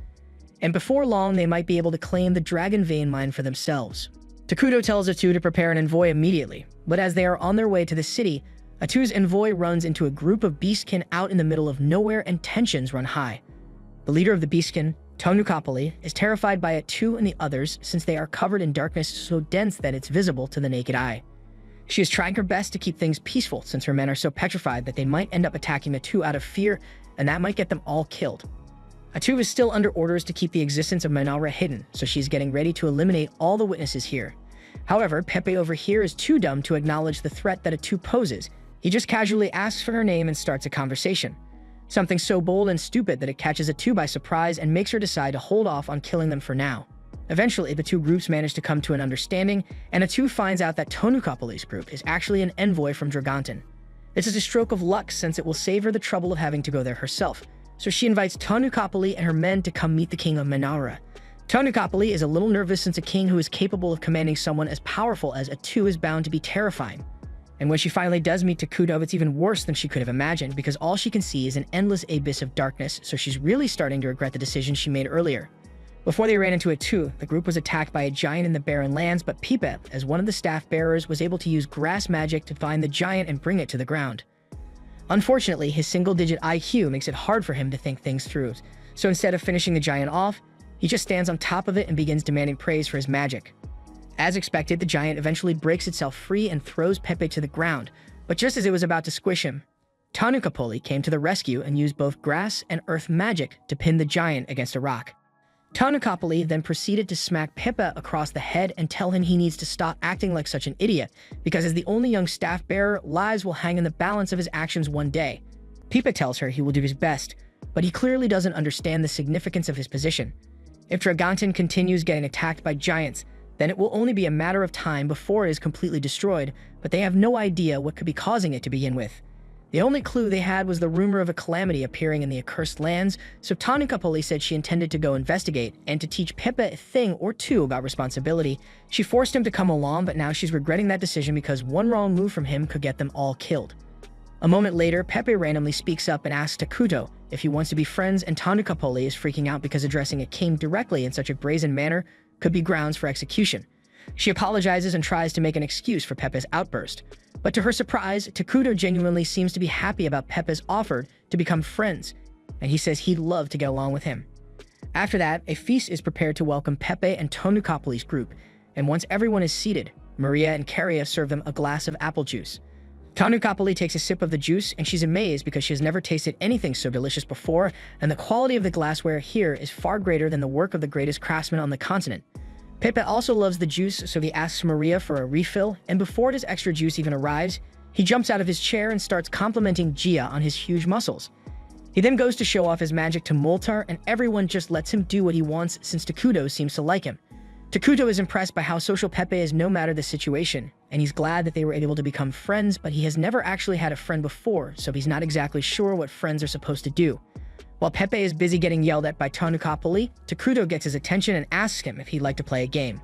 And before long, they might be able to claim the Dragon Vein mine for themselves. Takuto tells Atu to prepare an envoy immediately, but as they are on their way to the city, Atu's envoy runs into a group of beastkin out in the middle of nowhere and tensions run high. The leader of the beastkin, Tonukapali, is terrified by Atu and the others since they are covered in darkness so dense that it's visible to the naked eye. She is trying her best to keep things peaceful since her men are so petrified that they might end up attacking Atu out of fear, and that might get them all killed. Atu is still under orders to keep the existence of Minara hidden, so she's getting ready to eliminate all the witnesses here. However, Pepe over here is too dumb to acknowledge the threat that Atu poses. He just casually asks for her name and starts a conversation. Something so bold and stupid that it catches Atu by surprise and makes her decide to hold off on killing them for now. Eventually, the two groups manage to come to an understanding, and Atu finds out that Tonukapali's group is actually an envoy from Dragonten. This is a stroke of luck since it will save her the trouble of having to go there herself, so she invites Tonukapali and her men to come meet the king of Minara. Tonukapali is a little nervous since a king who is capable of commanding someone as powerful as Atu is bound to be terrifying. And when she finally does meet Takuto, it's even worse than she could have imagined because all she can see is an endless abyss of darkness, so she's really starting to regret the decision she made earlier. Before they ran into Atu, the group was attacked by a giant in the barren lands, but Pipe, as one of the staff bearers, was able to use grass magic to find the giant and bring it to the ground. Unfortunately, his single-digit IQ makes it hard for him to think things through, so instead of finishing the giant off, he just stands on top of it and begins demanding praise for his magic. As expected, the giant eventually breaks itself free and throws Pepe to the ground, but just as it was about to squish him, Tonukapali came to the rescue and used both grass and earth magic to pin the giant against a rock. Tonukapali then proceeded to smack Pepe across the head and tell him he needs to stop acting like such an idiot, because as the only young staff bearer, lives will hang in the balance of his actions one day. Pepe tells her he will do his best, but he clearly doesn't understand the significance of his position. If Dragonten continues getting attacked by giants, then it will only be a matter of time before it is completely destroyed, but they have no idea what could be causing it to begin with. The only clue they had was the rumor of a calamity appearing in the accursed lands, so Tonukapali said she intended to go investigate, and to teach Pepe a thing or two about responsibility. She forced him to come along, but now she's regretting that decision because one wrong move from him could get them all killed. A moment later, Pepe randomly speaks up and asks Takuto if he wants to be friends, and Tonukapali is freaking out because addressing a king directly in such a brazen manner could be grounds for execution. She apologizes and tries to make an excuse for Pepe's outburst. But to her surprise, Takuto genuinely seems to be happy about Pepe's offer to become friends, and he says he'd love to get along with him. After that, a feast is prepared to welcome Pepe and Tonukapali's group, and once everyone is seated, Maria and Karia serve them a glass of apple juice. Tonukapali takes a sip of the juice, and she's amazed because she has never tasted anything so delicious before, and the quality of the glassware here is far greater than the work of the greatest craftsman on the continent. Pepe also loves the juice, so he asks Maria for a refill, and before his extra juice even arrives, he jumps out of his chair and starts complimenting Gia on his huge muscles. He then goes to show off his magic to Moltar, and everyone just lets him do what he wants since Takuto seems to like him. Takuto is impressed by how social Pepe is no matter the situation, and he's glad that they were able to become friends, but he has never actually had a friend before, so he's not exactly sure what friends are supposed to do. While Pepe is busy getting yelled at by Tanukapoli, Takuto gets his attention and asks him if he'd like to play a game.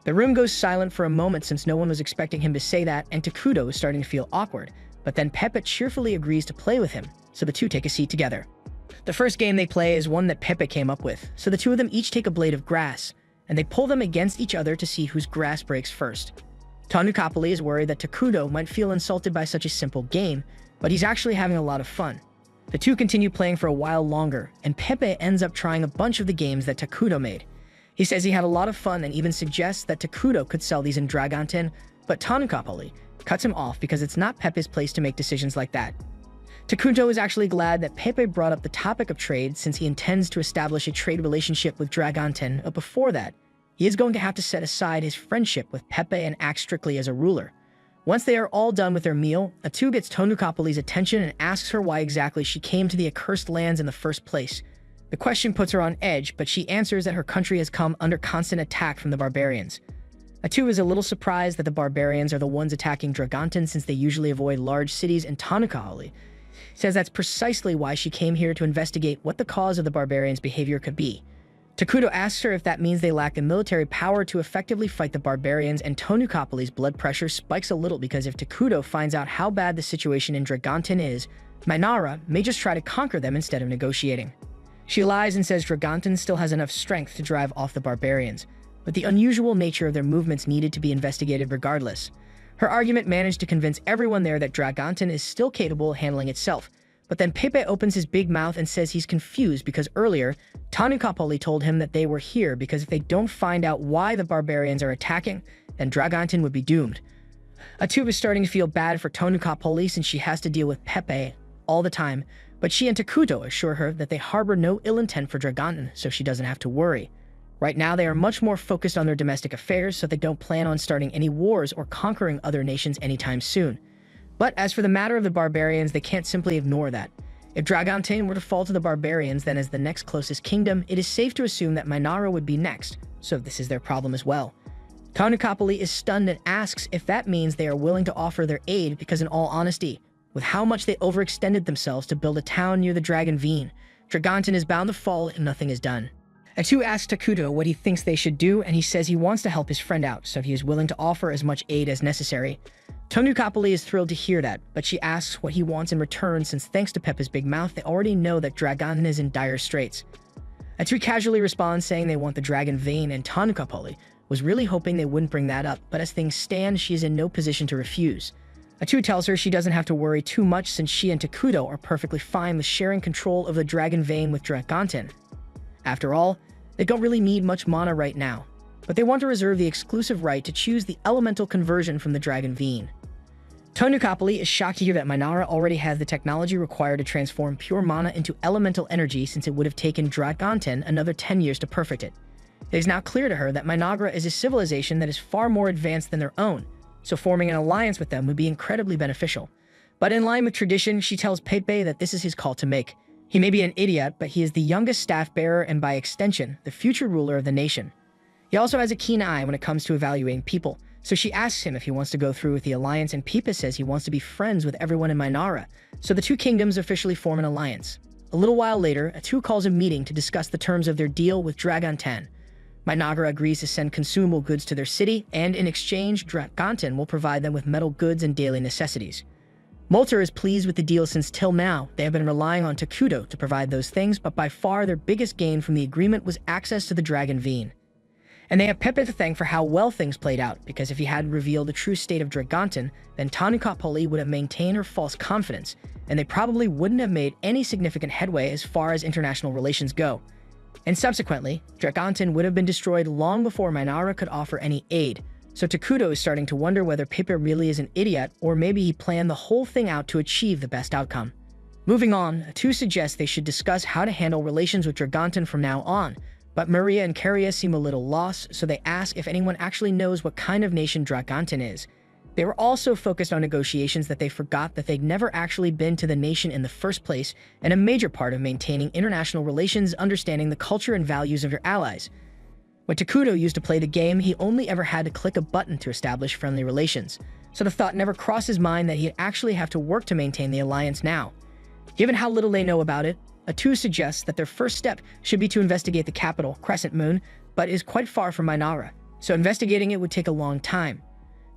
The room goes silent for a moment since no one was expecting him to say that, and Takuto is starting to feel awkward, but then Pepe cheerfully agrees to play with him, so the two take a seat together. The first game they play is one that Pepe came up with, so the two of them each take a blade of grass, and they pull them against each other to see whose grass breaks first. Tanukapoli is worried that Takuto might feel insulted by such a simple game, but he's actually having a lot of fun. The two continue playing for a while longer, and Pepe ends up trying a bunch of the games that Takuto made. He says he had a lot of fun and even suggests that Takuto could sell these in Dragonten, but Tanukapoli cuts him off because it's not Pepe's place to make decisions like that. Takuto is actually glad that Pepe brought up the topic of trade since he intends to establish a trade relationship with Dragonten, but before that, he is going to have to set aside his friendship with Pepe and act strictly as a ruler. Once they are all done with their meal, Atu gets Tanukapoli's attention and asks her why exactly she came to the accursed lands in the first place. The question puts her on edge, but she answers that her country has come under constant attack from the barbarians. Atu is a little surprised that the barbarians are the ones attacking Dragonten since they usually avoid large cities, and Tanukapoli says that's precisely why she came here to investigate what the cause of the barbarians' behavior could be. Takuto asks her if that means they lack the military power to effectively fight the barbarians, and Tanukapoli's blood pressure spikes a little because if Takuto finds out how bad the situation in Dragonten is, Mainara may just try to conquer them instead of negotiating. She lies and says Dragonten still has enough strength to drive off the barbarians, but the unusual nature of their movements needed to be investigated regardless. Her argument managed to convince everyone there that Dragonten is still capable of handling itself, but then Pepe opens his big mouth and says he's confused because earlier, Tanukapoli told him that they were here because if they don't find out why the barbarians are attacking, then Dragonten would be doomed. Atu is starting to feel bad for Tanukapoli since she has to deal with Pepe all the time, but she and Takuto assure her that they harbor no ill intent for Dragonten, so she doesn't have to worry. Right now, they are much more focused on their domestic affairs, so they don't plan on starting any wars or conquering other nations anytime soon. But as for the matter of the barbarians, they can't simply ignore that. If Dragonten were to fall to the barbarians, then as the next closest kingdom, it is safe to assume that Mainara would be next, so this is their problem as well. Tanukapoli is stunned and asks if that means they are willing to offer their aid because in all honesty, with how much they overextended themselves to build a town near the Dragon Veen, Dragonten is bound to fall if nothing is done. Atu asks Takuto what he thinks they should do, and he says he wants to help his friend out, so he is willing to offer as much aid as necessary. Tanukapoli is thrilled to hear that, but she asks what he wants in return since thanks to Pepe's big mouth, they already know that Dragonten is in dire straits. Atu casually responds saying they want the Dragon Vein, and Tanukapoli was really hoping they wouldn't bring that up, but as things stand, she is in no position to refuse. Atu tells her she doesn't have to worry too much since she and Takuto are perfectly fine with sharing control of the Dragon Vein with Dragonten. After all, they don't really need much mana right now, but they want to reserve the exclusive right to choose the elemental conversion from the Dragon Veen. Tanukapoli is shocked to hear that Mainara already has the technology required to transform pure mana into elemental energy since it would have taken Dragonten another 10 years to perfect it. It is now clear to her that Mainara is a civilization that is far more advanced than their own, so forming an alliance with them would be incredibly beneficial. But in line with tradition, she tells Pepe that this is his call to make. He may be an idiot, but he is the youngest staff bearer and by extension, the future ruler of the nation. He also has a keen eye when it comes to evaluating people, so she asks him if he wants to go through with the alliance, and Pepe says he wants to be friends with everyone in Mainara, so the two kingdoms officially form an alliance. A little while later, Atu calls a meeting to discuss the terms of their deal with Dragonten. Mainara agrees to send consumable goods to their city, and in exchange, Dragonten will provide them with metal goods and daily necessities. Moltar is pleased with the deal since till now, they have been relying on Takuto to provide those things, but by far their biggest gain from the agreement was access to the Dragon Veen. And they have Pepe to thank for how well things played out, because if he hadn't revealed the true state of Dragonten, then Tanukapoli would have maintained her false confidence, and they probably wouldn't have made any significant headway as far as international relations go. And subsequently, Dragonten would have been destroyed long before Mainara could offer any aid, so Takuto is starting to wonder whether Pepe really is an idiot, or maybe he planned the whole thing out to achieve the best outcome. Moving on, Atu suggests they should discuss how to handle relations with Dragonten from now on, But Maria and Caria seem a little lost, so they ask if anyone actually knows what kind of nation Dragontin is. They were also focused on negotiations that they forgot that they'd never actually been to the nation in the first place, and a major part of maintaining international relations is understanding the culture and values of your allies. When Takuto used to play the game, he only ever had to click a button to establish friendly relations, so the thought never crossed his mind that he'd actually have to work to maintain the alliance now. Given how little they know about it, Atu suggests that their first step should be to investigate the capital, Crescent Moon, but is quite far from Minara, so investigating it would take a long time.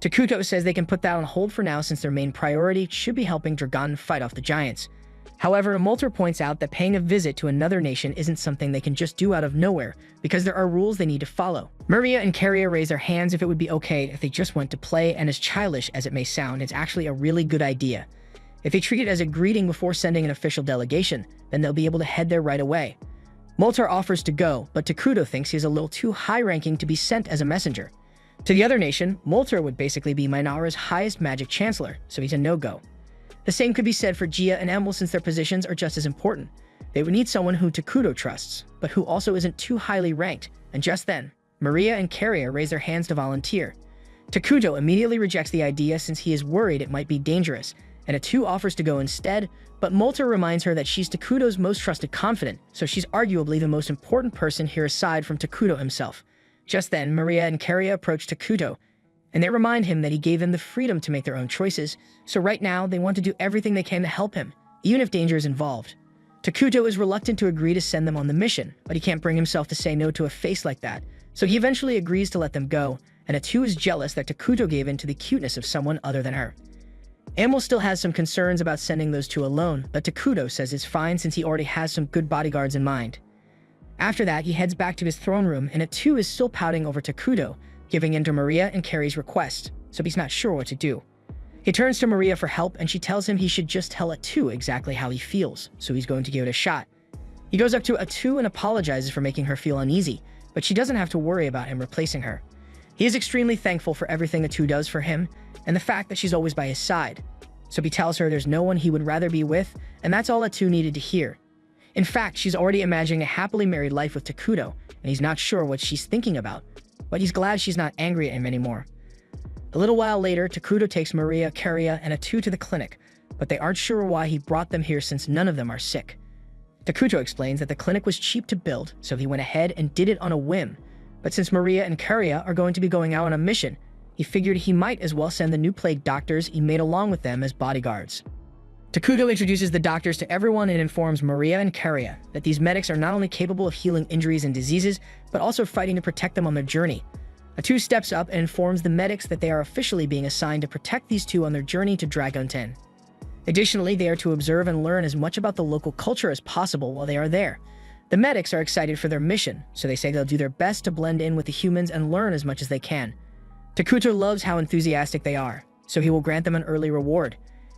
Takuto says they can put that on hold for now since their main priority should be helping Dragon fight off the giants. However, Molter points out that paying a visit to another nation isn't something they can just do out of nowhere, because there are rules they need to follow. Maria and Caria raise their hands if it would be okay if they just went to play, and as childish as it may sound, it's actually a really good idea. If they treat it as a greeting before sending an official delegation, then they'll be able to head there right away. Molter offers to go, but Takuto thinks he's a little too high-ranking to be sent as a messenger. To the other nation, Molter would basically be Minara's highest magic chancellor, so he's a no-go. The same could be said for Gia and Emil since their positions are just as important. They would need someone who Takuto trusts, but who also isn't too highly ranked, and just then, Maria and Caria raise their hands to volunteer. Takuto immediately rejects the idea since he is worried it might be dangerous, and Atu offers to go instead, but Molter reminds her that she's Takuto's most trusted confidant, so she's arguably the most important person here aside from Takuto himself. Just then, Maria and Caria approach Takuto, and they remind him that he gave them the freedom to make their own choices, so right now they want to do everything they can to help him, even if danger is involved. Takuto is reluctant to agree to send them on the mission, but he can't bring himself to say no to a face like that, so he eventually agrees to let them go, and Atu is jealous that Takuto gave in to the cuteness of someone other than her. Emil still has some concerns about sending those two alone, but Takuto says it's fine since he already has some good bodyguards in mind. After that, he heads back to his throne room, and Atu is still pouting over Takuto, giving in to Maria and Carrie's request, so he's not sure what to do. He turns to Maria for help, and she tells him he should just tell Atu exactly how he feels, so he's going to give it a shot. He goes up to Atu and apologizes for making her feel uneasy, but she doesn't have to worry about him replacing her. He is extremely thankful for everything Atu does for him, and the fact that she's always by his side. So he tells her there's no one he would rather be with, and that's all Atu needed to hear. In fact, she's already imagining a happily married life with Takuto, and he's not sure what she's thinking about, but he's glad she's not angry at him anymore. A little while later, Takuto takes Maria, Caria, and Atu to the clinic, but they aren't sure why he brought them here since none of them are sick. Takuto explains that the clinic was cheap to build, so he went ahead and did it on a whim, but since Maria and Caria are going to be going out on a mission, he figured he might as well send the new plague doctors he made along with them as bodyguards. Takuto introduces the doctors to everyone and informs Maria and Caria that these medics are not only capable of healing injuries and diseases, but also fighting to protect them on their journey. Atu steps up and informs the medics that they are officially being assigned to protect these two on their journey to Dragontin. Additionally, they are to observe and learn as much about the local culture as possible while they are there. The medics are excited for their mission, so they say they'll do their best to blend in with the humans and learn as much as they can. Takuto loves how enthusiastic they are, so he will grant them an early reward.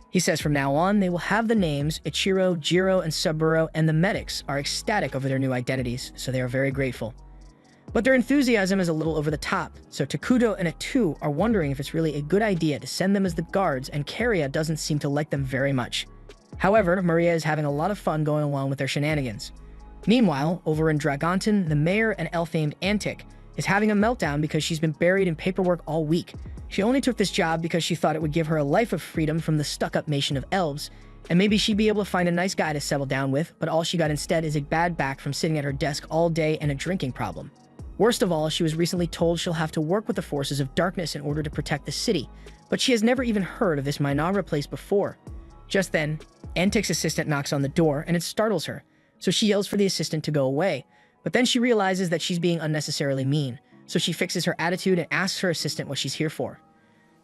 He says from now on, they will have the names Ichiro, Jiro, and Saburo, and the medics are ecstatic over their new identities, so they are very grateful. But their enthusiasm is a little over the top, so Takuto and Atu are wondering if it's really a good idea to send them as the guards, and Caria doesn't seem to like them very much. However, Maria is having a lot of fun going along with their shenanigans. Meanwhile, over in Dragontin, the mayor and elf-named Antic is having a meltdown because she's been buried in paperwork all week. She only took this job because she thought it would give her a life of freedom from the stuck-up nation of elves, and maybe she'd be able to find a nice guy to settle down with, but all she got instead is a bad back from sitting at her desk all day and a drinking problem. Worst of all, she was recently told she'll have to work with the forces of darkness in order to protect the city, but she has never even heard of this Minara place before. Just then, Antic's assistant knocks on the door, and it startles her, so she yells for the assistant to go away, but then she realizes that she's being unnecessarily mean, so she fixes her attitude and asks her assistant what she's here for.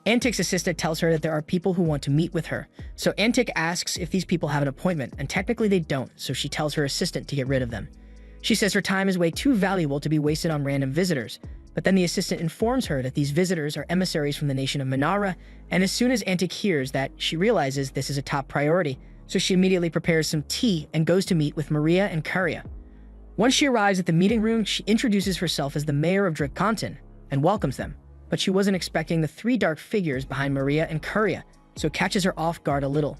Antic's assistant tells her that there are people who want to meet with her, so Antic asks if these people have an appointment, and technically they don't, so she tells her assistant to get rid of them. She says her time is way too valuable to be wasted on random visitors, but then the assistant informs her that these visitors are emissaries from the nation of Minara, and as soon as Antic hears that, she realizes this is a top priority, so she immediately prepares some tea and goes to meet with Maria and Caria. Once she arrives at the meeting room, she introduces herself as the mayor of Dragontin and welcomes them, but she wasn't expecting the three dark figures behind Maria and Caria, so it catches her off guard a little.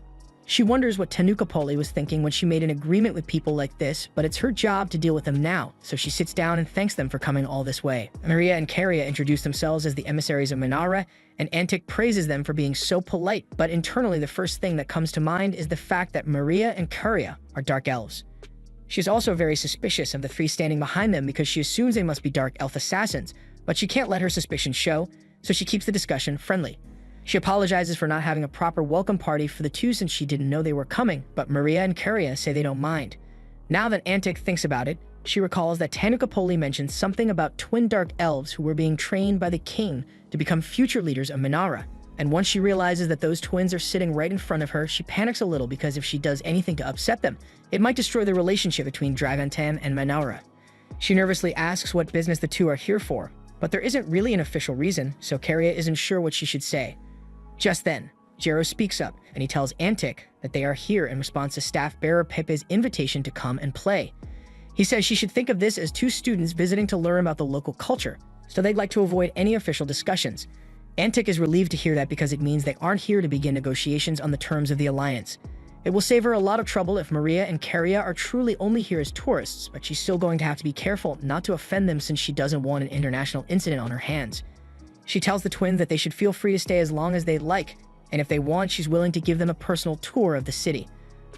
She wonders what Tenochtitlan was thinking when she made an agreement with people like this, but it's her job to deal with them now, so she sits down and thanks them for coming all this way. Maria and Caria introduce themselves as the emissaries of Minara, and Antic praises them for being so polite, but internally the first thing that comes to mind is the fact that Maria and Caria are dark elves. She is also very suspicious of the three standing behind them because she assumes they must be dark elf assassins, but she can't let her suspicions show, so she keeps the discussion friendly. She apologizes for not having a proper welcome party for the two since she didn't know they were coming, but Maria and Caria say they don't mind. Now that Antic thinks about it, she recalls that Tenochtitlan mentioned something about twin dark elves who were being trained by the king to become future leaders of Minara. And once she realizes that those twins are sitting right in front of her, she panics a little because if she does anything to upset them, it might destroy the relationship between Dragontan and Minara. She nervously asks what business the two are here for, but there isn't really an official reason, so Caria isn't sure what she should say. Just then, Jero speaks up, and he tells Antic that they are here in response to staff bearer Pepe's invitation to come and play. He says she should think of this as two students visiting to learn about the local culture, so they'd like to avoid any official discussions. Antic is relieved to hear that because it means they aren't here to begin negotiations on the terms of the alliance. It will save her a lot of trouble if Maria and Caria are truly only here as tourists, but she's still going to have to be careful not to offend them since she doesn't want an international incident on her hands. She tells the twins that they should feel free to stay as long as they'd like, and if they want, she's willing to give them a personal tour of the city.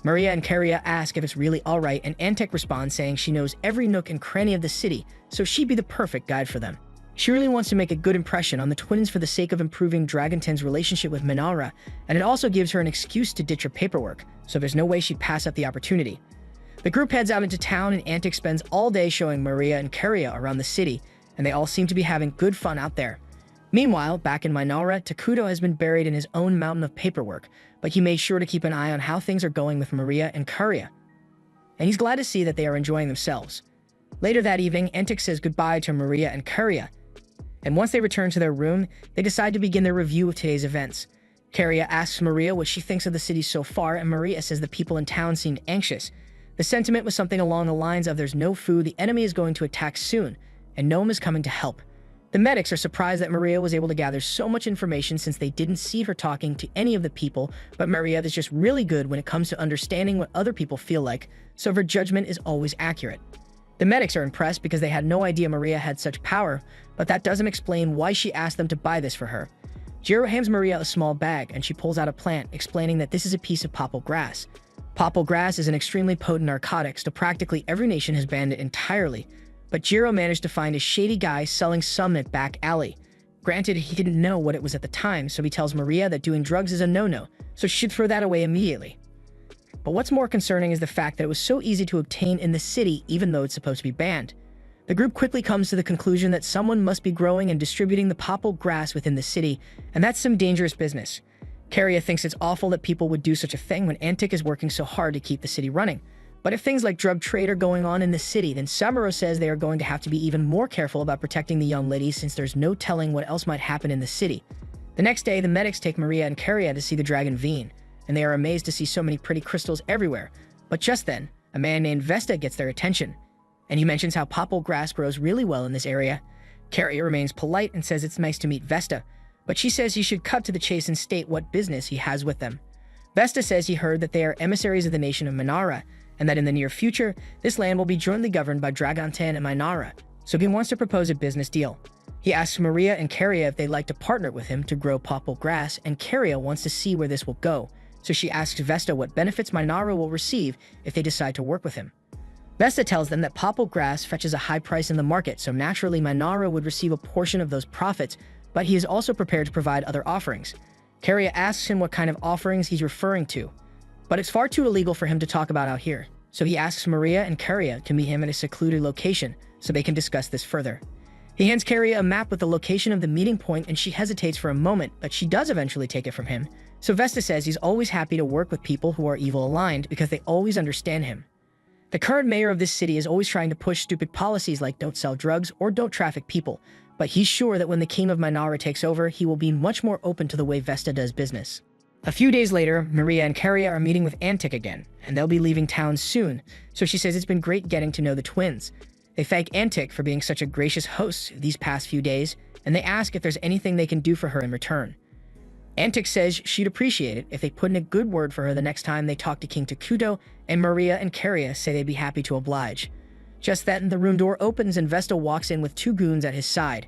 Maria and Caria ask if it's really alright, and Antic responds saying she knows every nook and cranny of the city, so she'd be the perfect guide for them. She really wants to make a good impression on the twins for the sake of improving Dragontan's relationship with Minara, and it also gives her an excuse to ditch her paperwork, so there's no way she'd pass up the opportunity. The group heads out into town, and Antic spends all day showing Maria and Caria around the city, and they all seem to be having good fun out there. Meanwhile, back in Minara, Takuto has been buried in his own mountain of paperwork, but he made sure to keep an eye on how things are going with Maria and Caria. And he's glad to see that they are enjoying themselves. Later that evening, Antic says goodbye to Maria and Caria, and once they return to their room, they decide to begin their review of today's events. Caria asks Maria what she thinks of the city so far, and Maria says the people in town seemed anxious. The sentiment was something along the lines of there's no food, the enemy is going to attack soon, and no one is coming to help. The medics are surprised that Maria was able to gather so much information since they didn't see her talking to any of the people, but Maria is just really good when it comes to understanding what other people feel like, so her judgment is always accurate. The medics are impressed because they had no idea Maria had such power, but that doesn't explain why she asked them to buy this for her. Jiro hands Maria a small bag, and she pulls out a plant, explaining that this is a piece of popple grass. Popple grass is an extremely potent narcotic, so practically every nation has banned it entirely, but Jiro managed to find a shady guy selling some in a back alley. Granted, he didn't know what it was at the time, so he tells Maria that doing drugs is a no-no, so she should throw that away immediately. But what's more concerning is the fact that it was so easy to obtain in the city even though it's supposed to be banned. The group quickly comes to the conclusion that someone must be growing and distributing the popple grass within the city, and that's some dangerous business. Caria thinks it's awful that people would do such a thing when Antic is working so hard to keep the city running. But if things like drug trade are going on in the city, then Samuro says they are going to have to be even more careful about protecting the young ladies since there's no telling what else might happen in the city. The next day, the medics take Maria and Caria to see the dragon Veen, and they are amazed to see so many pretty crystals everywhere. But just then, a man named Vesta gets their attention, and he mentions how popple grass grows really well in this area. Caria remains polite and says it's nice to meet Vesta, but she says he should cut to the chase and state what business he has with them. Vesta says he heard that they are emissaries of the nation of Minara, and that in the near future, this land will be jointly governed by Dragontan and Minara, so he wants to propose a business deal. He asks Maria and Caria if they'd like to partner with him to grow popple grass, and Caria wants to see where this will go, so she asks Vesta what benefits Minara will receive if they decide to work with him. Vesta tells them that popple grass fetches a high price in the market, so naturally Minara would receive a portion of those profits, but he is also prepared to provide other offerings. Caria asks him what kind of offerings he's referring to, but it's far too illegal for him to talk about out here, so he asks Maria and Caria to meet him at a secluded location so they can discuss this further. He hands Caria a map with the location of the meeting point, and she hesitates for a moment, but she does eventually take it from him. So Vesta says he's always happy to work with people who are evil aligned because they always understand him. The current mayor of this city is always trying to push stupid policies like don't sell drugs or don't traffic people, but he's sure that when the king of Minara takes over, he will be much more open to the way Vesta does business. A few days later, Maria and Caria are meeting with Antic again, and they'll be leaving town soon, so she says it's been great getting to know the twins. They thank Antic for being such a gracious host these past few days, and they ask if there's anything they can do for her in return. Antic says she'd appreciate it if they put in a good word for her the next time they talk to King Takuto, and Maria and Karia say they'd be happy to oblige. Just then, the room door opens and Vesta walks in with 2 goons at his side.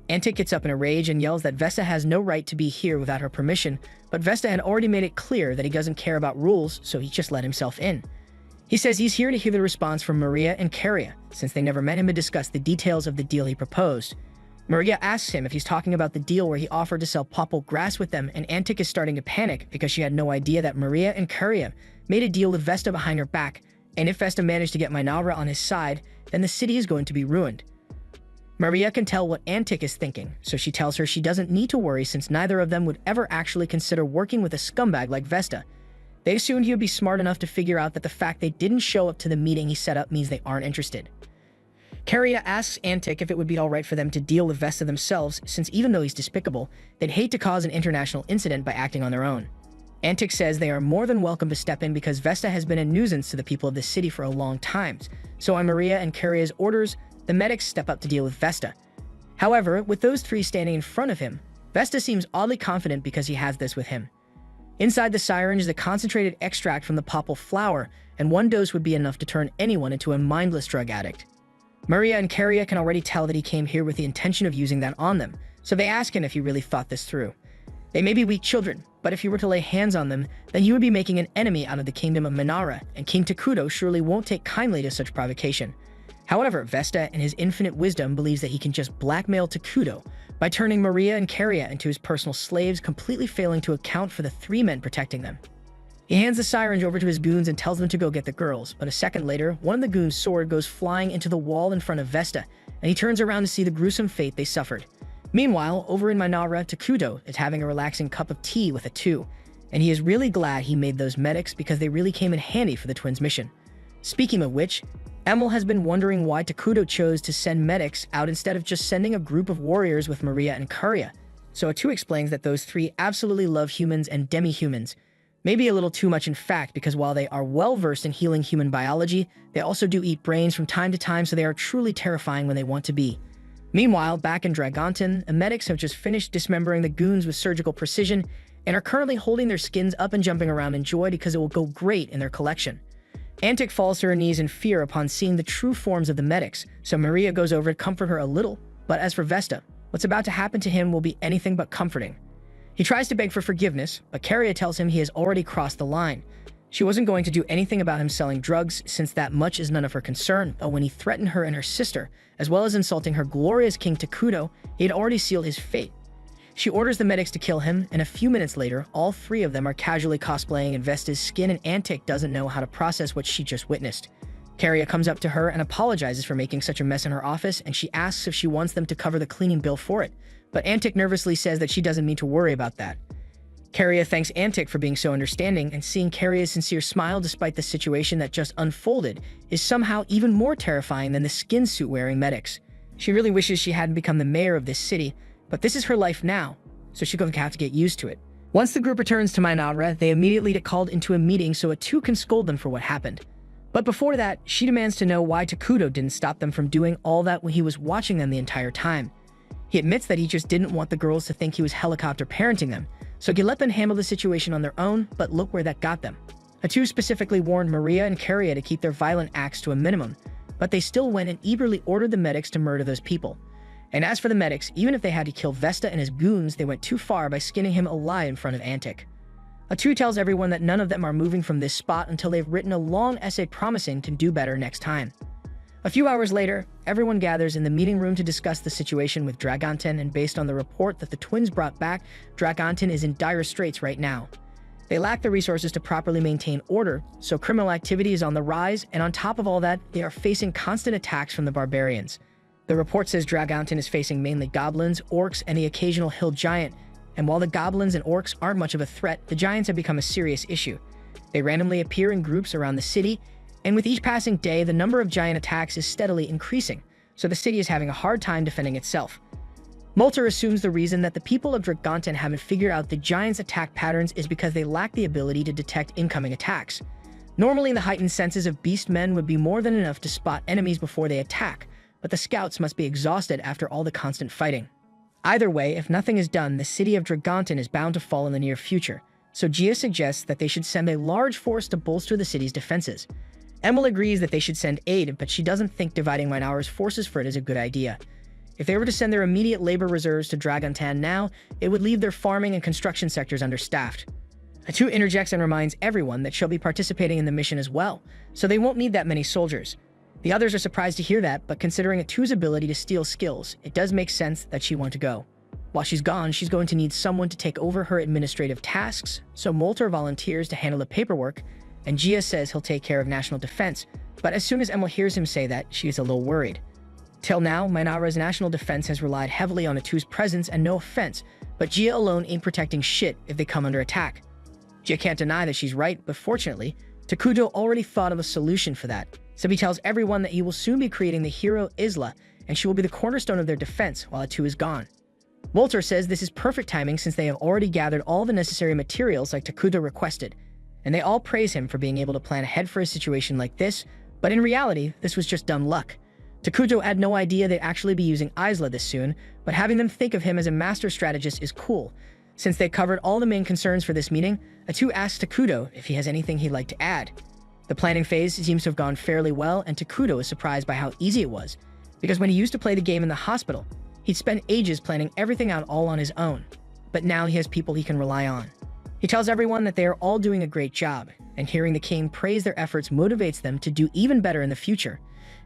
Antic gets up in a rage and yells that Vesta has no right to be here without her permission, but Vesta had already made it clear that he doesn't care about rules, so he just let himself in. He says he's here to hear the response from Maria and Karia, since they never met him to discuss the details of the deal he proposed. Maria asks him if he's talking about the deal where he offered to sell popple grass with them, and Antic is starting to panic because she had no idea that Maria and Karia made a deal with Vesta behind her back, and if Vesta managed to get Minara on his side, then the city is going to be ruined. Maria can tell what Antic is thinking, so she tells her she doesn't need to worry since neither of them would ever actually consider working with a scumbag like Vesta. They assumed he would be smart enough to figure out that the fact they didn't show up to the meeting he set up means they aren't interested. Karia asks Antic if it would be alright for them to deal with Vesta themselves, since even though he's despicable, they'd hate to cause an international incident by acting on their own. Antic says they are more than welcome to step in because Vesta has been a nuisance to the people of the city for a long time, so on Maria and Karia's orders, the medics step up to deal with Vesta. However, with those 3 standing in front of him, Vesta seems oddly confident because he has this with him. Inside the syringe is a concentrated extract from the popple flower, and 1 dose would be enough to turn anyone into a mindless drug addict. Maria and Karia can already tell that he came here with the intention of using that on them, so they ask him if he really thought this through. They may be weak children, but if you were to lay hands on them, then you would be making an enemy out of the kingdom of Minara, and King Takuto surely won't take kindly to such provocation. However, Vesta, in his infinite wisdom, believes that he can just blackmail Takuto by turning Maria and Karia into his personal slaves, completely failing to account for the 3 men protecting them. He hands the syringe over to his goons and tells them to go get the girls, but a second later, one of the goons' sword goes flying into the wall in front of Vesta, and he turns around to see the gruesome fate they suffered. Meanwhile, over in Minara, Takuto is having a relaxing cup of tea with a 2, and he is really glad he made those medics because they really came in handy for the twins' mission. Speaking of which, Emil has been wondering why Takuto chose to send medics out instead of just sending a group of warriors with Maria and Karia. So A2 explains that those 3 absolutely love humans and demi-humans. Maybe a little too much in fact, because while they are well-versed in healing human biology, they also do eat brains from time to time, so they are truly terrifying when they want to be. Meanwhile, back in Dragonton, the medics have just finished dismembering the goons with surgical precision and are currently holding their skins up and jumping around in joy because it will go great in their collection. Antic falls to her knees in fear upon seeing the true forms of the medics, so Maria goes over to comfort her a little, but as for Vesta, what's about to happen to him will be anything but comforting. He tries to beg for forgiveness, but Karia tells him he has already crossed the line. She wasn't going to do anything about him selling drugs, since that much is none of her concern, but when he threatened her and her sister, as well as insulting her glorious King Takuto, he had already sealed his fate. She orders the medics to kill him, and a few minutes later, all 3 of them are casually cosplaying in Vesta's skin, and Antic doesn't know how to process what she just witnessed. Karia comes up to her and apologizes for making such a mess in her office, and she asks if she wants them to cover the cleaning bill for it, but Antic nervously says that she doesn't need to worry about that. Karia thanks Antic for being so understanding, and seeing Karia's sincere smile despite the situation that just unfolded is somehow even more terrifying than the skin suit-wearing medics. She really wishes she hadn't become the mayor of this city, but this is her life now, so she's going to have to get used to it. Once the group returns to Minara, they immediately get called into a meeting so A2 can scold them for what happened. But before that, she demands to know why Takuto didn't stop them from doing all that when he was watching them the entire time. He admits that he just didn't want the girls to think he was helicopter parenting them, so he let them handle the situation on their own, but look where that got them. A2 specifically warned Maria and Karia to keep their violent acts to a minimum, but they still went and eagerly ordered the medics to murder those people. And as for the medics, even if they had to kill Vesta and his goons, they went too far by skinning him alive in front of Antic. A2 tells everyone that none of them are moving from this spot until they've written a long essay promising to do better next time. A few hours later, everyone gathers in the meeting room to discuss the situation with Dragonton, and based on the report that the twins brought back, Dragonton is in dire straits right now. They lack the resources to properly maintain order, so criminal activity is on the rise, and on top of all that, they are facing constant attacks from the barbarians. The report says Dragonton is facing mainly goblins, orcs, and the occasional hill giant, and while the goblins and orcs aren't much of a threat, the giants have become a serious issue. They randomly appear in groups around the city, and with each passing day, the number of giant attacks is steadily increasing, so the city is having a hard time defending itself. Moulter assumes the reason that the people of Dragonton haven't figured out the giants' attack patterns is because they lack the ability to detect incoming attacks. Normally, the heightened senses of beastmen would be more than enough to spot enemies before they attack, but the scouts must be exhausted after all the constant fighting. Either way, if nothing is done, the city of Dragonton is bound to fall in the near future, so Gia suggests that they should send a large force to bolster the city's defenses. Emil agrees that they should send aid, but she doesn't think dividing Minara's forces for it is a good idea. If they were to send their immediate labor reserves to Dragontan now, it would leave their farming and construction sectors understaffed. Atu interjects and reminds everyone that she'll be participating in the mission as well, so they won't need that many soldiers. The others are surprised to hear that, but considering Atu's ability to steal skills, it does make sense that she want to go. While she's gone, she's going to need someone to take over her administrative tasks, so Molter volunteers to handle the paperwork, and Gia says he'll take care of national defense, but as soon as Emil hears him say that, she is a little worried. Till now, Minara's national defense has relied heavily on Atu's presence, and no offense, but Gia alone ain't protecting shit if they come under attack. Gia can't deny that she's right, but fortunately, Takuto already thought of a solution for that, so he tells everyone that he will soon be creating the hero Isla, and she will be the cornerstone of their defense while Atu is gone. Molter says this is perfect timing since they have already gathered all the necessary materials like Takuto requested, and they all praise him for being able to plan ahead for a situation like this, but in reality, this was just dumb luck. Takuto had no idea they'd actually be using Isla this soon, but having them think of him as a master strategist is cool. Since they covered all the main concerns for this meeting, Atu asks Takuto if he has anything he'd like to add. The planning phase seems to have gone fairly well, and Takuto is surprised by how easy it was, because when he used to play the game in the hospital, he'd spent ages planning everything out all on his own, but now he has people he can rely on. He tells everyone that they are all doing a great job, and hearing the king praise their efforts motivates them to do even better in the future.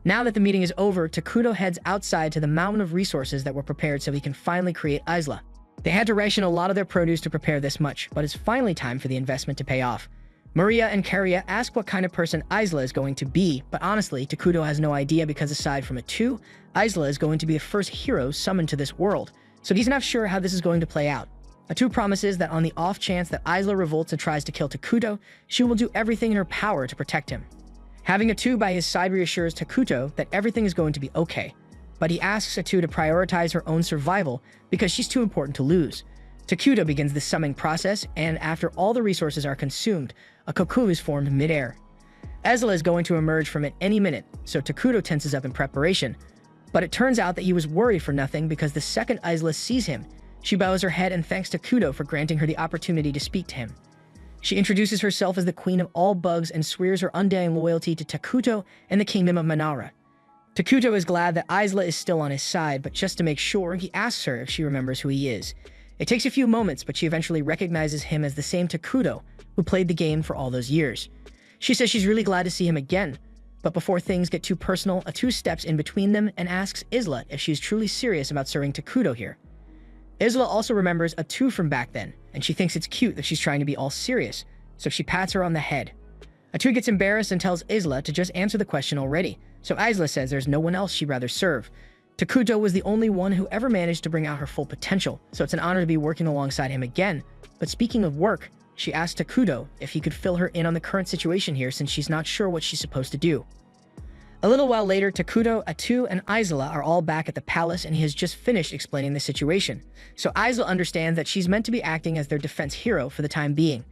Now that the meeting is over, Takuto heads outside to the mountain of resources that were prepared so he can finally create Isla. They had to ration a lot of their produce to prepare this much, but it's finally time for the investment to pay off. Maria and Karia ask what kind of person Isla is going to be, but honestly, Takuto has no idea because aside from Atu, Isla is going to be the first hero summoned to this world, so he's not sure how this is going to play out. Atu promises that on the off chance that Isla revolts and tries to kill Takuto, she will do everything in her power to protect him. Having Atu by his side reassures Takuto that everything is going to be okay, but he asks Atu to prioritize her own survival because she's too important to lose. Takuto begins the summoning process, and after all the resources are consumed, a cocoon is formed mid-air. Isla is going to emerge from it any minute, so Takuto tenses up in preparation, but it turns out that he was worried for nothing because the second Isla sees him, she bows her head and thanks Takuto for granting her the opportunity to speak to him. She introduces herself as the queen of all bugs and swears her undying loyalty to Takuto and the kingdom of Minara. Takuto is glad that Isla is still on his side, but just to make sure, he asks her if she remembers who he is. It takes a few moments, but she eventually recognizes him as the same Takuto who played the game for all those years. She says she's really glad to see him again, but before things get too personal, Atu steps in between them and asks Isla if she's truly serious about serving Takuto here. Isla also remembers Atu from back then, and she thinks it's cute that she's trying to be all serious, so she pats her on the head. Atu gets embarrassed and tells Isla to just answer the question already, so Isla says there's no one else she'd rather serve. Takuto was the only one who ever managed to bring out her full potential, so it's an honor to be working alongside him again. But speaking of work, she asked Takuto if he could fill her in on the current situation here since she's not sure what she's supposed to do. A little while later, Takuto, Atu, and Isla are all back at the palace and he has just finished explaining the situation. So Isla understands that she's meant to be acting as their defense hero for the time being.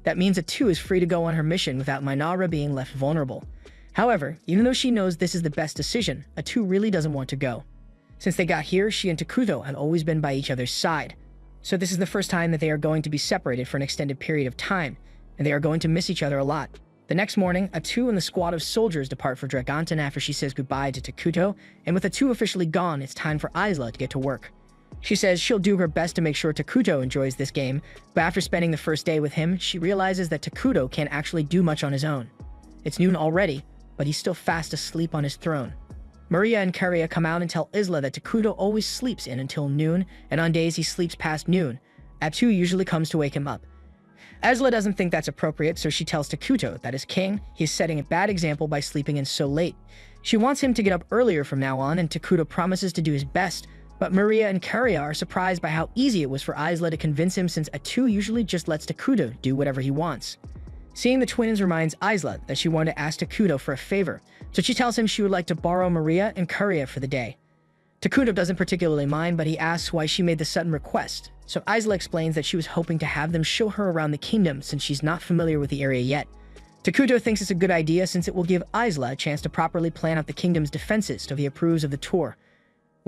That means Atu is free to go on her mission without Minara being left vulnerable. However, even though she knows this is the best decision, Atu really doesn't want to go. Since they got here, she and Takuto have always been by each other's side. So this is the first time that they are going to be separated for an extended period of time, and they are going to miss each other a lot. The next morning, Atu and the squad of soldiers depart for Dragonton after she says goodbye to Takuto, and with Atu officially gone, it's time for Isla to get to work. She says she'll do her best to make sure Takuto enjoys this game, but after spending the first day with him, she realizes that Takuto can't actually do much on his own. It's noon already, but he's still fast asleep on his throne. Maria and Karia come out and tell Isla that Takuto always sleeps in until noon, and on days he sleeps past noon. Atu usually comes to wake him up. Isla doesn't think that's appropriate, so she tells Takuto that as king, he is setting a bad example by sleeping in so late. She wants him to get up earlier from now on, and Takuto promises to do his best, but Maria and Karia are surprised by how easy it was for Isla to convince him since Atu usually just lets Takuto do whatever he wants. Seeing the twins reminds Isla that she wanted to ask Takuto for a favor, so she tells him she would like to borrow Maria and Karia for the day. Takuto doesn't particularly mind, but he asks why she made the sudden request, so Isla explains that she was hoping to have them show her around the kingdom since she's not familiar with the area yet. Takuto thinks it's a good idea since it will give Isla a chance to properly plan out the kingdom's defenses, so he approves of the tour.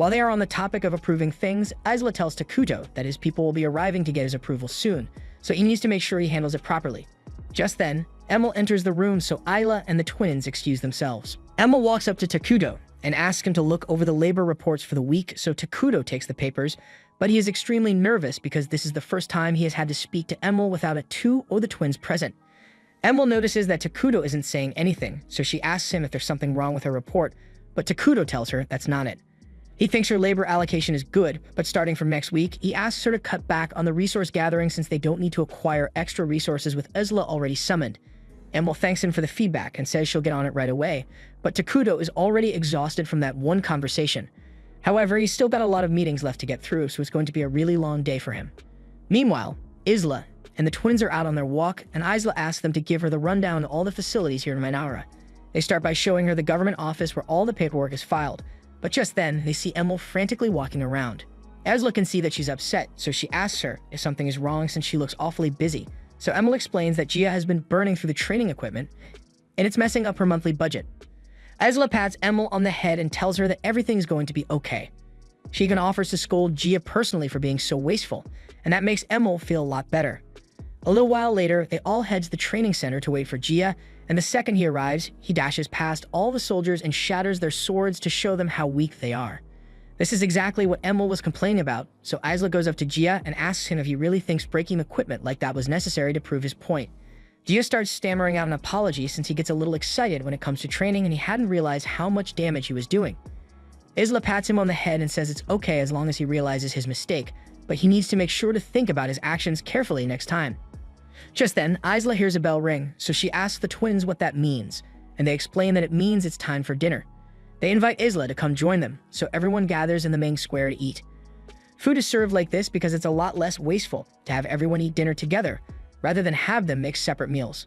While they are on the topic of approving things, Isla tells Takuto that his people will be arriving to get his approval soon, so he needs to make sure he handles it properly. Just then, Emil enters the room, so Isla and the twins excuse themselves. Emil walks up to Takuto and asks him to look over the labor reports for the week, so Takuto takes the papers, but he is extremely nervous because this is the first time he has had to speak to Emil without a two or the twins present. Emil notices that Takuto isn't saying anything, so she asks him if there's something wrong with her report, but Takuto tells her that's not it. He thinks her labor allocation is good, but starting from next week, he asks her to cut back on the resource gathering since they don't need to acquire extra resources with Isla already summoned. Emil thanks him for the feedback and says she'll get on it right away, but Takuto is already exhausted from that one conversation. However, he's still got a lot of meetings left to get through, so it's going to be a really long day for him. Meanwhile, Isla and the twins are out on their walk, and Isla asks them to give her the rundown of all the facilities here in Mainara. They start by showing her the government office where all the paperwork is filed, but just then, they see Emil frantically walking around. Isla can see that she's upset, so she asks her if something is wrong since she looks awfully busy. So Emil explains that Gia has been burning through the training equipment, and it's messing up her monthly budget. Isla pats Emil on the head and tells her that everything is going to be okay. She even offers to scold Gia personally for being so wasteful, and that makes Emil feel a lot better. A little while later, they all head to the training center to wait for Gia, and the second he arrives, he dashes past all the soldiers and shatters their swords to show them how weak they are. This is exactly what Emil was complaining about, so Isla goes up to Gia and asks him if he really thinks breaking equipment like that was necessary to prove his point. Gia starts stammering out an apology since he gets a little excited when it comes to training and he hadn't realized how much damage he was doing. Isla pats him on the head and says it's okay as long as he realizes his mistake, but he needs to make sure to think about his actions carefully next time. Just then, Isla hears a bell ring, so she asks the twins what that means, and they explain that it means it's time for dinner. They invite Isla to come join them, so everyone gathers in the main square to eat. Food is served like this because it's a lot less wasteful to have everyone eat dinner together, rather than have them make separate meals.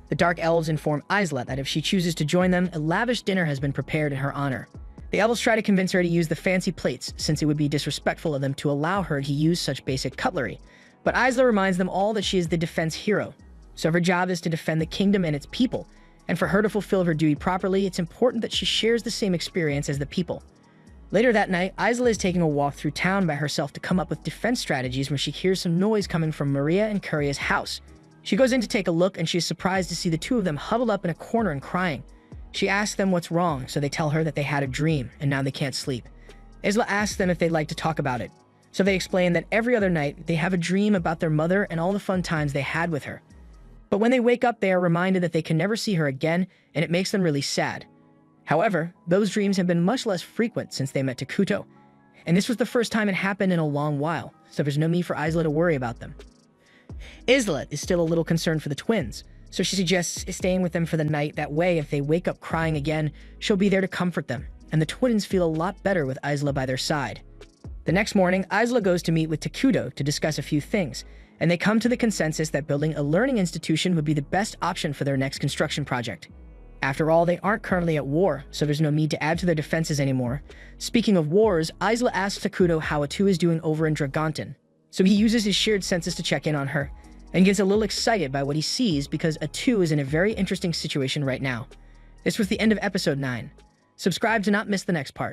The Dark Elves inform Isla that if she chooses to join them, a lavish dinner has been prepared in her honor. The elves try to convince her to use the fancy plates, since it would be disrespectful of them to allow her to use such basic cutlery. But Isla reminds them all that she is the defense hero, so her job is to defend the kingdom and its people, and for her to fulfill her duty properly, it's important that she shares the same experience as the people. Later that night, Isla is taking a walk through town by herself to come up with defense strategies when she hears some noise coming from Maria and Curia's house. She goes in to take a look, and she is surprised to see the two of them huddled up in a corner and crying. She asks them what's wrong, so they tell her that they had a dream, and now they can't sleep. Isla asks them if they'd like to talk about it. So they explain that every other night, they have a dream about their mother and all the fun times they had with her. But when they wake up, they are reminded that they can never see her again, and it makes them really sad. However, those dreams have been much less frequent since they met Takuto, and this was the first time it happened in a long while, so there's no need for Isla to worry about them. Isla is still a little concerned for the twins, so she suggests staying with them for the night. That way, if they wake up crying again, she'll be there to comfort them, and the twins feel a lot better with Isla by their side. The next morning, Isla goes to meet with Takuto to discuss a few things, and they come to the consensus that building a learning institution would be the best option for their next construction project. After all, they aren't currently at war, so there's no need to add to their defenses anymore. Speaking of wars, Isla asks Takuto how Atu is doing over in Dragonton, so he uses his shared senses to check in on her, and gets a little excited by what he sees because Atu is in a very interesting situation right now. This was the end of episode 9. Subscribe to not miss the next part.